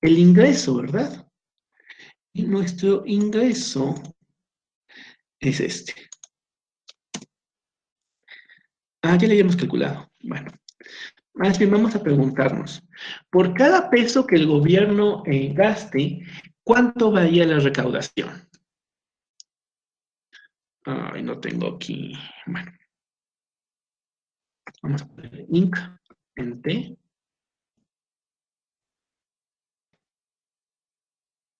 el ingreso, ¿verdad? Y nuestro ingreso es este. Ah, ya le habíamos calculado. Bueno, más bien vamos a preguntarnos, por cada peso que el gobierno gaste, ¿cuánto varía la recaudación? Ay, no tengo aquí. Bueno, vamos a poner inc en T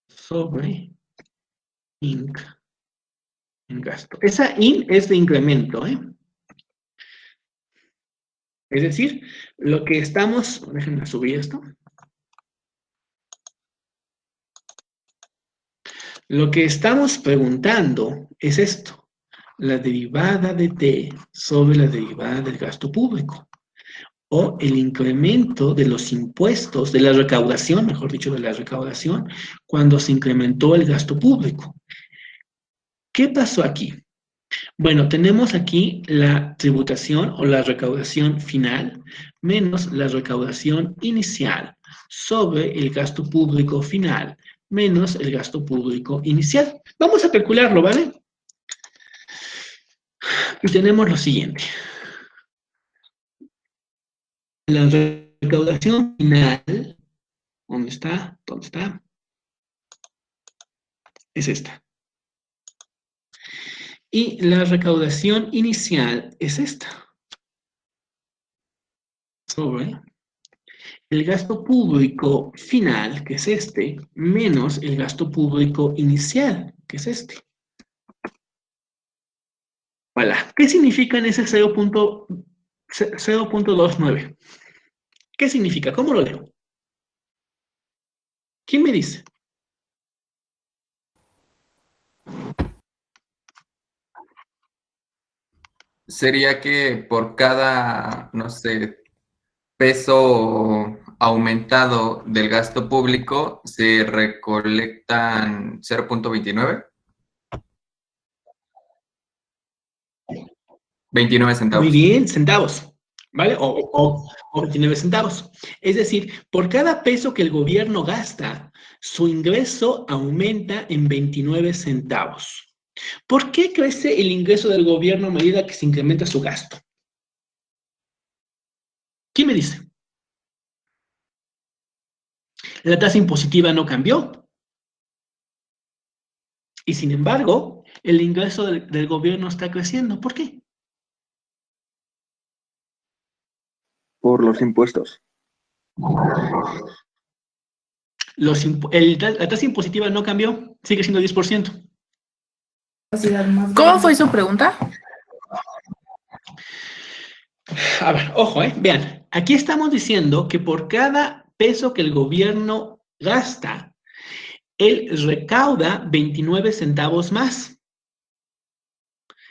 sobre inc en gasto. Esa in es de incremento, ¿eh? Es decir, lo que estamos, déjenme subir esto. Lo que estamos preguntando es esto, la derivada de T sobre la derivada del gasto público, o el incremento de los impuestos, de la recaudación, mejor dicho, de la recaudación, cuando se incrementó el gasto público. ¿Qué pasó aquí? Bueno, tenemos aquí la tributación o la recaudación final menos la recaudación inicial sobre el gasto público final menos el gasto público inicial. Vamos a calcularlo, ¿vale? Y tenemos lo siguiente. La recaudación final, ¿dónde está? ¿Dónde está? Es esta. Y la recaudación inicial es esta. Sobre el gasto público final, que es este, menos el gasto público inicial, que es este. Voilà. ¿Qué significa en ese 0.29? ¿Qué significa? ¿Cómo lo leo? ¿Quién me dice? Sería que por cada, no sé, peso aumentado del gasto público se recolectan 0.29. 29 centavos. Muy bien, centavos, ¿vale? O 29 centavos. Es decir, por cada peso que el gobierno gasta, su ingreso aumenta en 29 centavos. ¿Por qué crece el ingreso del gobierno a medida que se incrementa su gasto? ¿Quién me dice? La tasa impositiva no cambió. Y sin embargo, el ingreso del gobierno está creciendo. ¿Por qué? Por los impuestos. La tasa impositiva no cambió, sigue siendo 10%. ¿Cómo fue su pregunta? A ver, ojo, vean, aquí estamos diciendo que por cada peso que el gobierno gasta, él recauda 29 centavos más.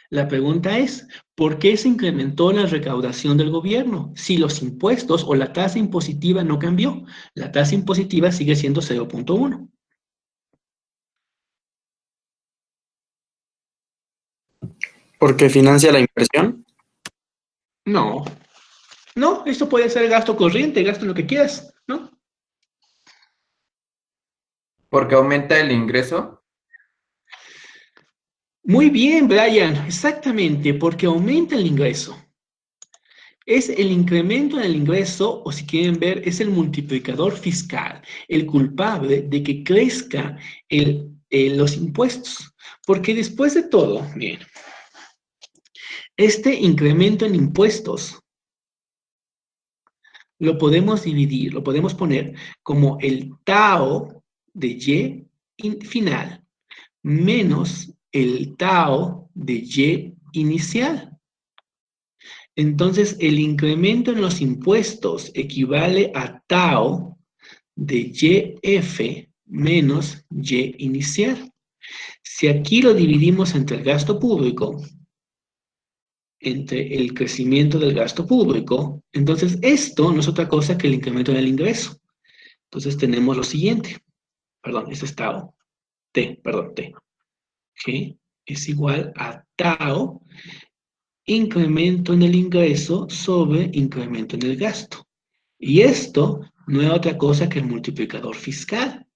La pregunta es, ¿por qué se incrementó la recaudación del gobierno si los impuestos o la tasa impositiva no cambió? La tasa impositiva sigue siendo 0.1. ¿Porque financia la inversión? No. No, esto puede ser gasto corriente, gasto en lo que quieras, ¿no? Porque aumenta el ingreso. Muy bien, Brian, exactamente, porque aumenta el ingreso. Es el incremento en el ingreso, o si quieren ver, es el multiplicador fiscal, el culpable de que crezca los impuestos. Porque después de todo, bien, este incremento en impuestos lo podemos dividir, lo podemos poner como el tau de Y final menos el tau de Y inicial. Entonces, el incremento en los impuestos equivale a tau de YF menos Y inicial. Si aquí lo dividimos entre el gasto público, entre el crecimiento del gasto público, entonces esto no es otra cosa que el incremento en el ingreso. Entonces tenemos lo siguiente. Perdón, este es tau. T. G es igual a tau incremento en el ingreso sobre incremento en el gasto. Y esto no es otra cosa que el multiplicador fiscal.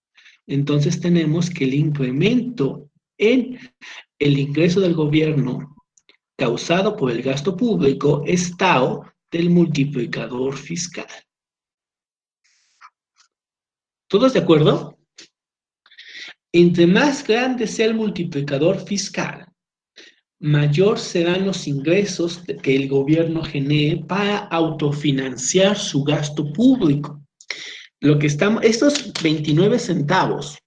Entonces tenemos que el incremento en el ingreso del gobierno causado por el gasto público es tau del multiplicador fiscal. ¿Todos de acuerdo? Entre más grande sea el multiplicador fiscal, mayor serán los ingresos que el gobierno genere para autofinanciar su gasto público. Estos 29 centavos,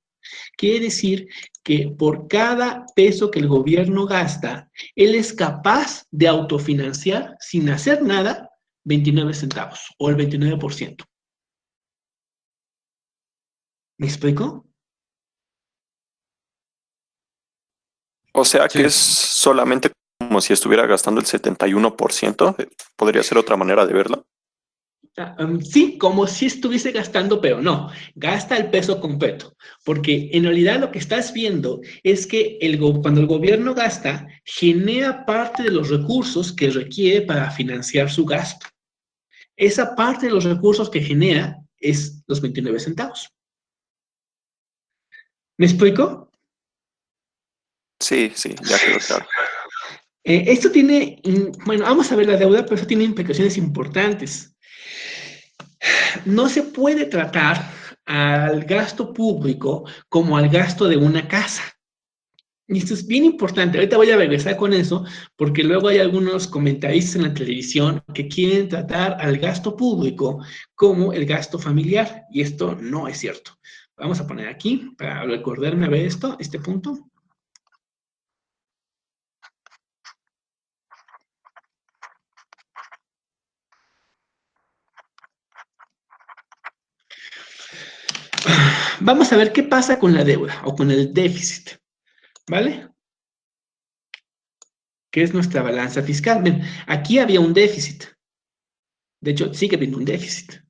quiere decir que por cada peso que el gobierno gasta, él es capaz de autofinanciar sin hacer nada 29 centavos o el 29%. ¿Me explico? O sea que es solamente como si estuviera gastando el 71%. ¿Podría ser otra manera de verlo? Sí, como si estuviese gastando, pero no, gasta el peso completo, porque en realidad lo que estás viendo es que cuando el gobierno gasta, genera parte de los recursos que requiere para financiar su gasto. Esa parte de los recursos que genera es los 29 centavos. ¿Me explico? Sí, ya quedó claro. Esto tiene, bueno, vamos a ver la deuda, pero eso tiene implicaciones importantes. No se puede tratar al gasto público como al gasto de una casa. Y esto es bien importante. Ahorita voy a regresar con eso, porque luego hay algunos comentaristas en la televisión que quieren tratar al gasto público como el gasto familiar, y esto no es cierto. Vamos a poner aquí, para recordarme a ver este punto. Vamos a ver qué pasa con la deuda o con el déficit, ¿vale? ¿Qué es nuestra balanza fiscal? Bien, aquí había un déficit. De hecho, sigue habiendo un déficit.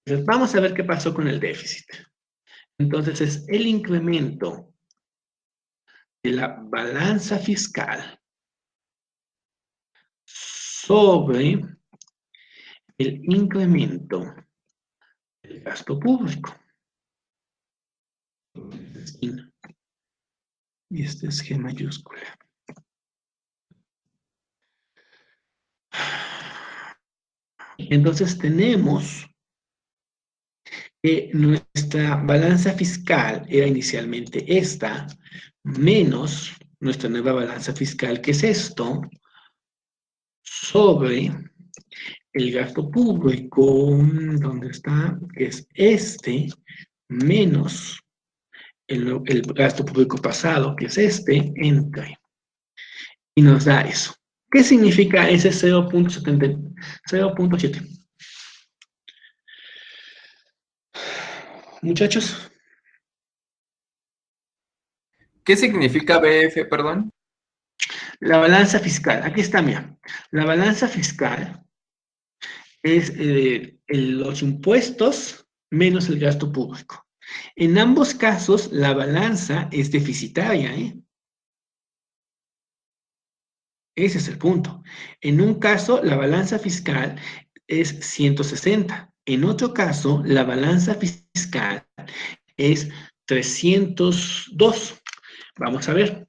Entonces, vamos a ver qué pasó con el déficit. Entonces, es el incremento de la balanza fiscal sobre el incremento del gasto público. Y este es G mayúscula. Entonces tenemos que nuestra balanza fiscal era inicialmente esta, menos nuestra nueva balanza fiscal, que es esto, sobre el gasto público, ¿dónde está? Que es este, menos el gasto público pasado, que es este, entre. Y nos da eso. ¿Qué significa ese 0.7? Muchachos. ¿Qué significa BF, perdón? La balanza fiscal. Aquí está, mira. La balanza fiscal es los impuestos menos el gasto público. En ambos casos, la balanza es deficitaria, ¿eh? Ese es el punto. En un caso, la balanza fiscal es 160. En otro caso, la balanza fiscal es 302. Vamos a ver.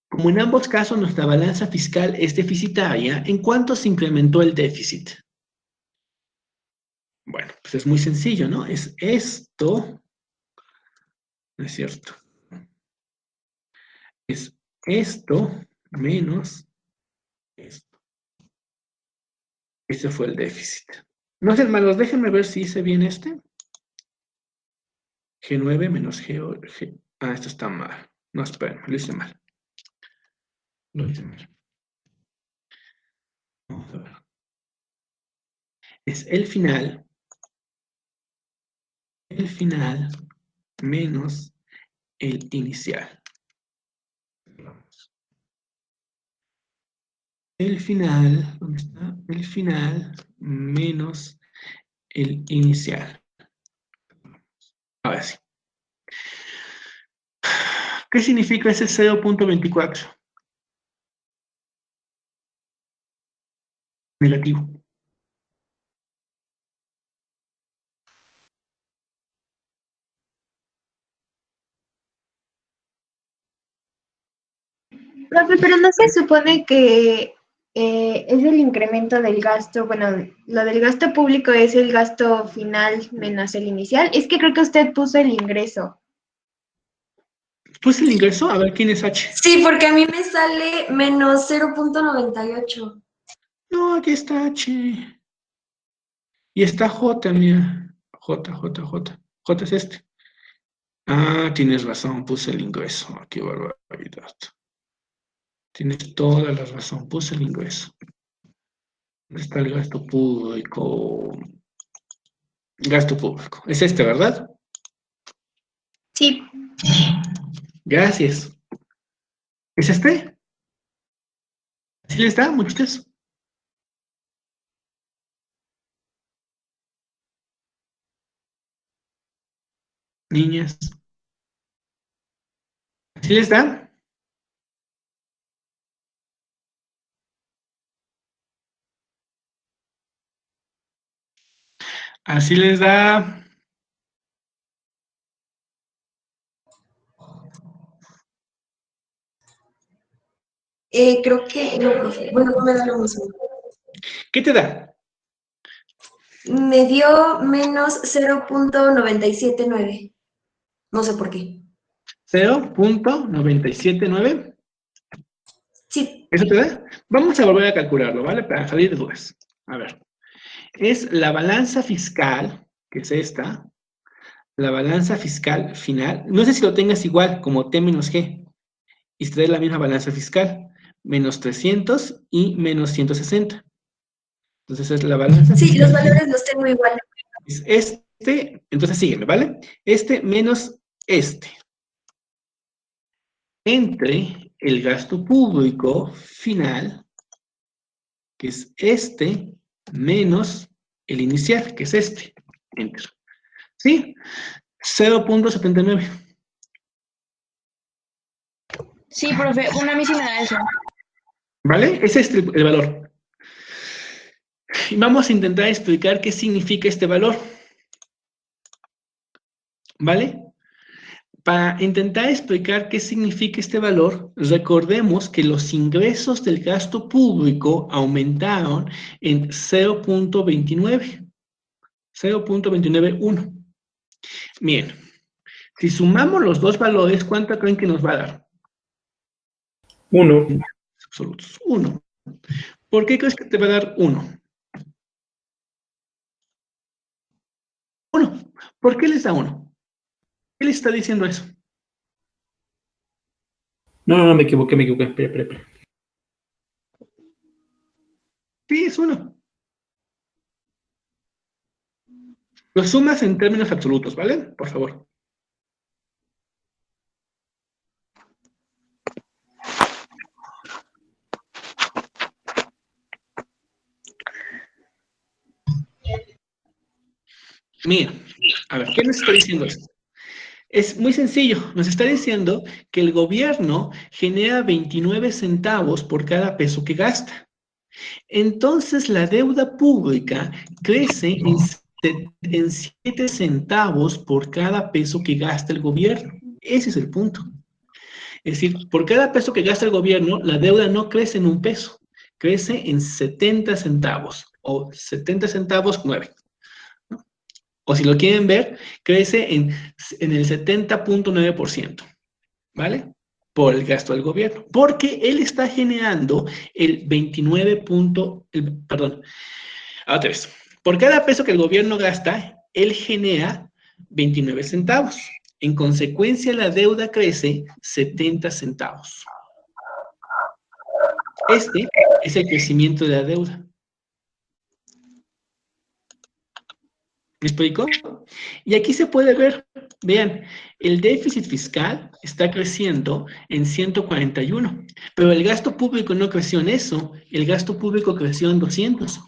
Como en ambos casos nuestra balanza fiscal es deficitaria, ¿en cuánto se incrementó el déficit? Bueno, pues es muy sencillo, ¿no? Es esto, ¿no es cierto? Es esto menos esto. Ese fue el déficit. No sean malos, déjenme ver si hice bien este. G9 menos G. Ah, esto está mal. No, esperen, lo hice mal. Lo hice mal. Vamos a ver. Es el final menos el inicial. El final, ¿dónde está? El final menos el inicial. Ahora sí. ¿Qué significa ese 0.24? Negativo. Profe, pero no se supone que es el incremento del gasto, bueno, lo del gasto público es el gasto final menos el inicial. Es que creo que usted puso el ingreso. ¿Puse el ingreso? A ver, ¿quién es H? Sí, porque a mí me sale menos 0.98. No, aquí está H. Y está J, mira. J. J es este. Ah, tienes razón, puse el ingreso. Qué barbaridad. Tienes toda la razón, puse el ingreso. ¿Dónde está el gasto público? Gasto público. Es este, ¿verdad? Sí. Gracias. ¿Es este? ¿Sí les da, muchachos? Niñas. ¿Sí les da? Así les da. Creo que no, profe. Bueno, no me da lo mismo. ¿Qué te da? Me dio menos 0.979. No sé por qué. 0.979. Sí. ¿Eso te da? Vamos a volver a calcularlo, ¿vale? Para salir de dudas. A ver. Es la balanza fiscal, que es esta. La balanza fiscal final. No sé si lo tengas igual, como T menos G. Y te da la misma balanza fiscal. Menos 300 y menos 160. Entonces es la balanza Sí, fiscal. los valores los tengo igual. Es este, entonces sígueme, ¿vale? Este menos este. Entre el gasto público final, que es este, menos el inicial, que es este. Enter. ¿Sí? 0.79. Sí, profe, una mí sí me da eso. ¿Vale? Ese es el valor. Y vamos a intentar explicar qué significa este valor. ¿Vale? Para intentar explicar qué significa este valor, recordemos que los ingresos del gasto público aumentaron en 0.29. 0.291. Bien. Si sumamos los dos valores, ¿cuánto creen que nos va a dar? 1. Absolutos. 1. ¿Por qué crees que te va a dar 1? 1. ¿Por qué les da 1? ¿Qué les está diciendo eso? No, me equivoqué. Espera. Sí, es 1. Lo sumas en términos absolutos, ¿vale? Por favor. Mira, a ver, ¿qué nos está diciendo esto? Es muy sencillo, nos está diciendo que el gobierno genera 29 centavos por cada peso que gasta. Entonces la deuda pública crece en 7 centavos por cada peso que gasta el gobierno. Ese es el punto. Es decir, por cada peso que gasta el gobierno, la deuda no crece en 1 peso, crece en 70 centavos o 70 centavos 9. O si lo quieren ver, crece en el 70.9%, ¿vale? Por el gasto del gobierno, porque él está generando el 29. Perdón, otra vez. Por cada peso que el gobierno gasta, él genera 29 centavos. En consecuencia, la deuda crece 70 centavos. Este es el crecimiento de la deuda. ¿Me explico? Y aquí se puede ver, vean, el déficit fiscal está creciendo en 141, pero el gasto público no creció en eso, el gasto público creció en 200.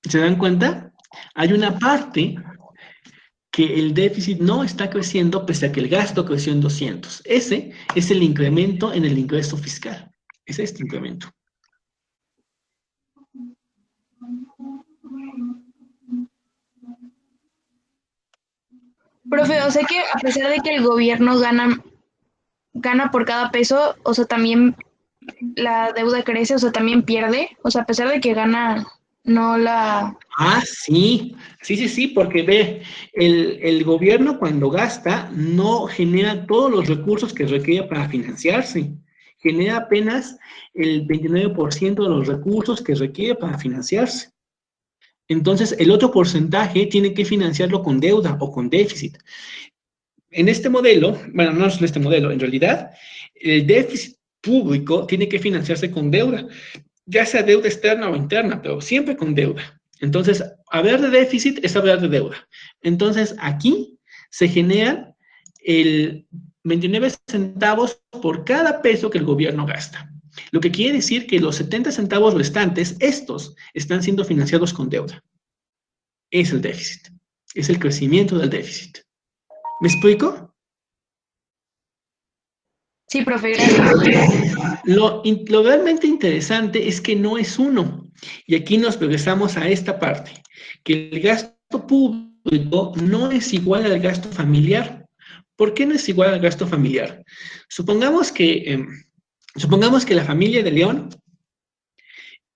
¿Se dan cuenta? Hay una parte que el déficit no está creciendo pese a que el gasto creció en 200. Ese es el incremento en el ingreso fiscal. Es este incremento. Profe, o sea que a pesar de que el gobierno gana por cada peso, o sea, también la deuda crece, o sea, también pierde, o sea, a pesar de que gana, no la... Ah, sí, sí, porque ve, el gobierno cuando gasta no genera todos los recursos que requiere para financiarse, genera apenas el 29% de los recursos que requiere para financiarse. Entonces, el otro porcentaje tiene que financiarlo con deuda o con déficit. En este modelo, bueno, no es en este modelo, en realidad, el déficit público tiene que financiarse con deuda, ya sea deuda externa o interna, pero siempre con deuda. Entonces, hablar de déficit es hablar de deuda. Entonces, aquí se generan el 29 centavos por cada peso que el gobierno gasta. Lo que quiere decir que los 70 centavos restantes, estos, están siendo financiados con deuda. Es el déficit. Es el crecimiento del déficit. ¿Me explico? Sí, profe, gracias. Lo realmente interesante es que no es uno. Y aquí nos regresamos a esta parte, que el gasto público no es igual al gasto familiar. ¿Por qué no es igual al gasto familiar? Supongamos que la familia de León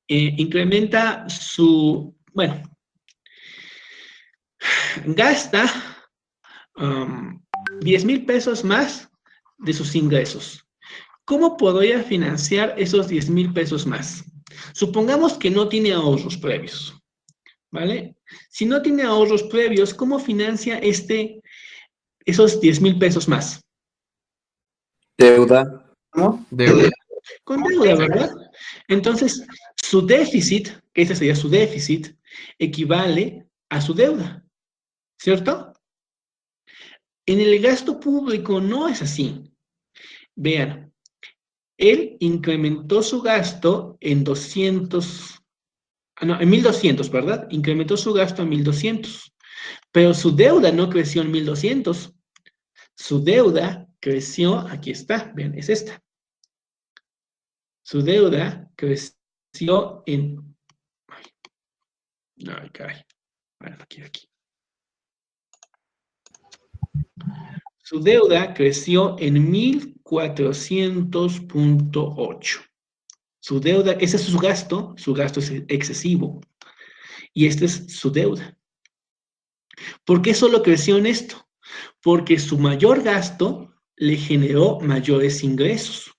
incrementa su, bueno, gasta 10,000 pesos más de sus ingresos. ¿Cómo podría financiar esos 10,000 pesos más? Supongamos que no tiene ahorros previos, ¿vale? Si no tiene ahorros previos, ¿cómo financia esos 10,000 pesos más? Deuda. ¿No? Deuda. Con deuda, ¿verdad? Entonces, su déficit, que ese sería su déficit, equivale a su deuda, ¿cierto? En el gasto público no es así. Vean, él incrementó su gasto en 200, no, en 1,200, ¿verdad? Incrementó su gasto en 1,200, pero su deuda no creció en 1,200. Su deuda creció, aquí está, vean, es esta. Su deuda creció en... Ay, caray. Bueno, aquí. Su deuda creció en 1,400.8. Su deuda, ese es su gasto es excesivo. Y esta es su deuda. ¿Por qué solo creció en esto? Porque su mayor gasto le generó mayores ingresos.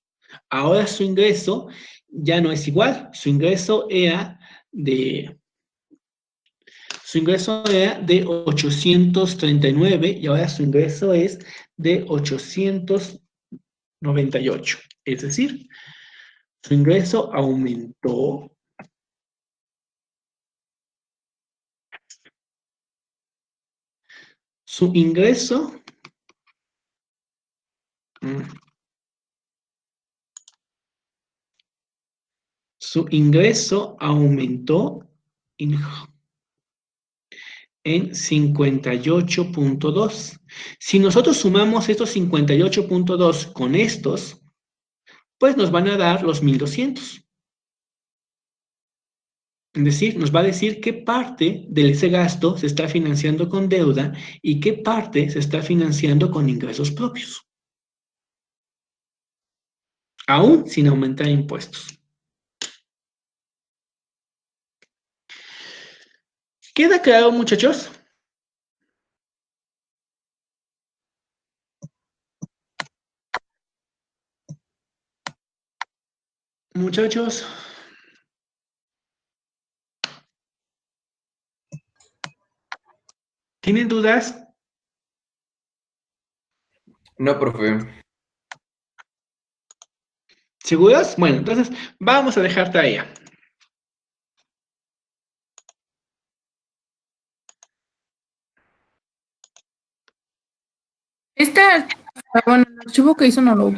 Ahora su ingreso ya no es igual. Su ingreso era de 839 y ahora su ingreso es de 898. Es decir, su ingreso aumentó. Su ingreso aumentó en 58.2. Si nosotros sumamos estos 58.2 con estos, pues nos van a dar los 1.200. Es decir, nos va a decir qué parte de ese gasto se está financiando con deuda y qué parte se está financiando con ingresos propios, aún sin aumentar impuestos. ¿Queda claro, muchachos? Muchachos. ¿Tienen dudas? No, profe. ¿Seguros? Bueno, entonces vamos a dejar tarea. Bueno, el archivo que hizo no lo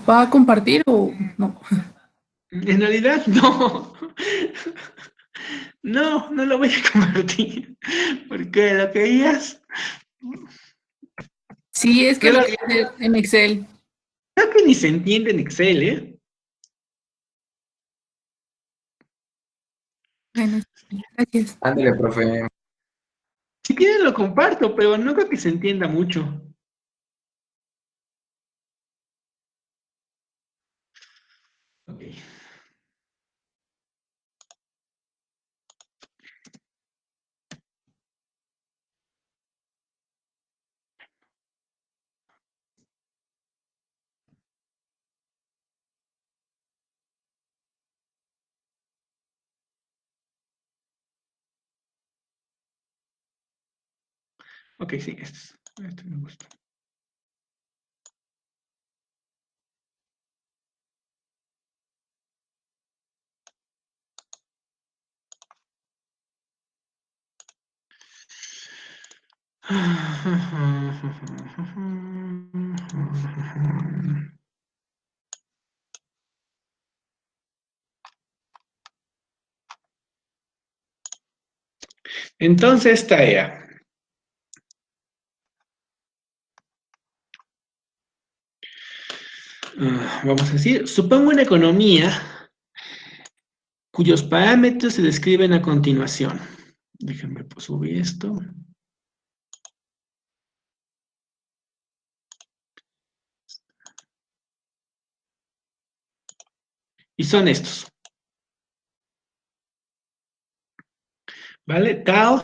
va a compartir o no. En realidad, no. No, no lo voy a compartir. Porque lo querías. Sí, es que lo quería hacer en Excel. Creo que ni se entiende en Excel, ¿eh? Bueno, gracias. Ándale, profe. Si quieren lo comparto, pero no creo que se entienda mucho. Ok. Ok, sí, este me gusta. Entonces, tarea. Vamos a decir, supongo una economía cuyos parámetros se describen a continuación. Déjenme subir esto. Y son estos. ¿Vale? Tau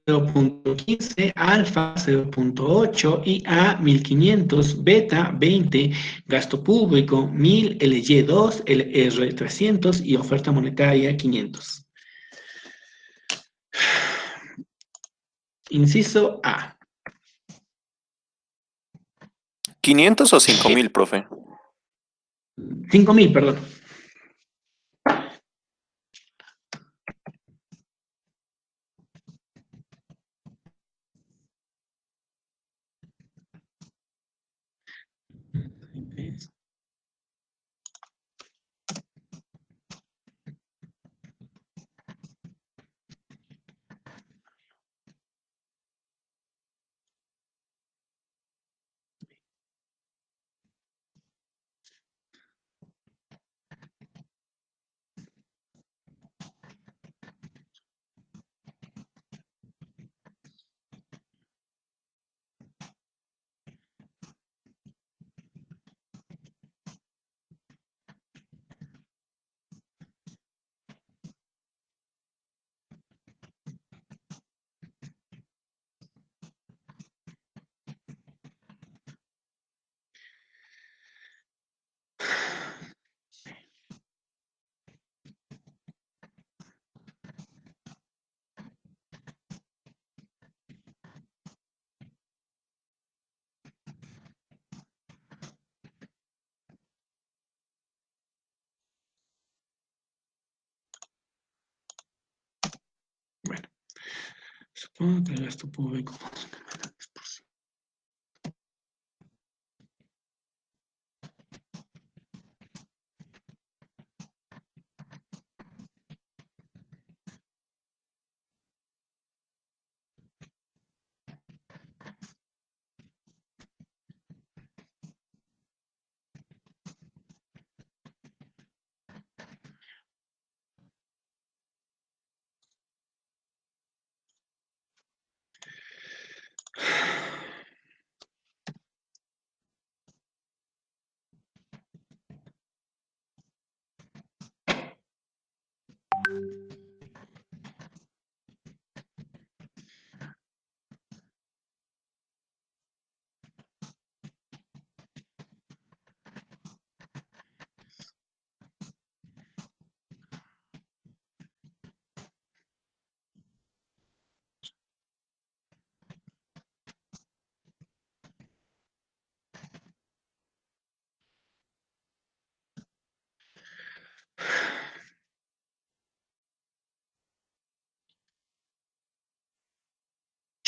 0.15, alfa 0.8, IA 1500, beta 20, gasto público 1000, LY2, LR 300 y oferta monetaria 500. Inciso A. 500 o 5000, profe. 5000, perdón. Bueno, supongo que el gasto público.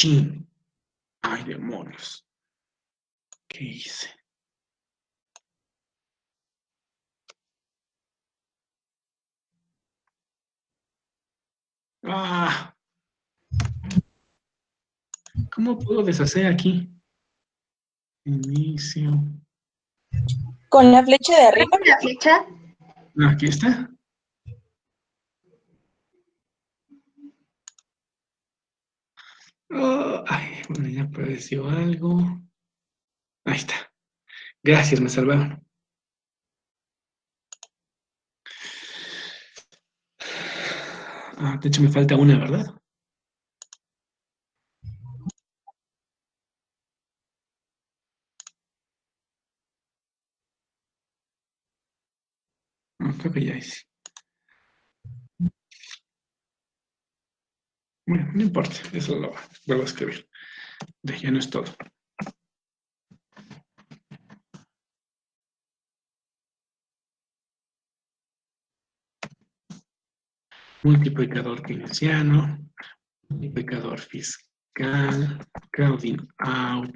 Chin. Ay, demonios. ¿Qué hice? Ah, ¿cómo puedo deshacer aquí? Inicio. Con la flecha de arriba. ¿La flecha? Aquí está. Oh, ay, bueno, ya apareció algo. Ahí está. Gracias, me salvaron. Ah, de hecho me falta una, ¿verdad? Creo que ya hice. Bueno, no importa, eso lo vuelvo a escribir. Ya no es todo. Multiplicador keynesiano, multiplicador fiscal, crowding out.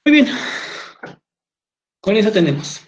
Muy bien. Con eso tenemos.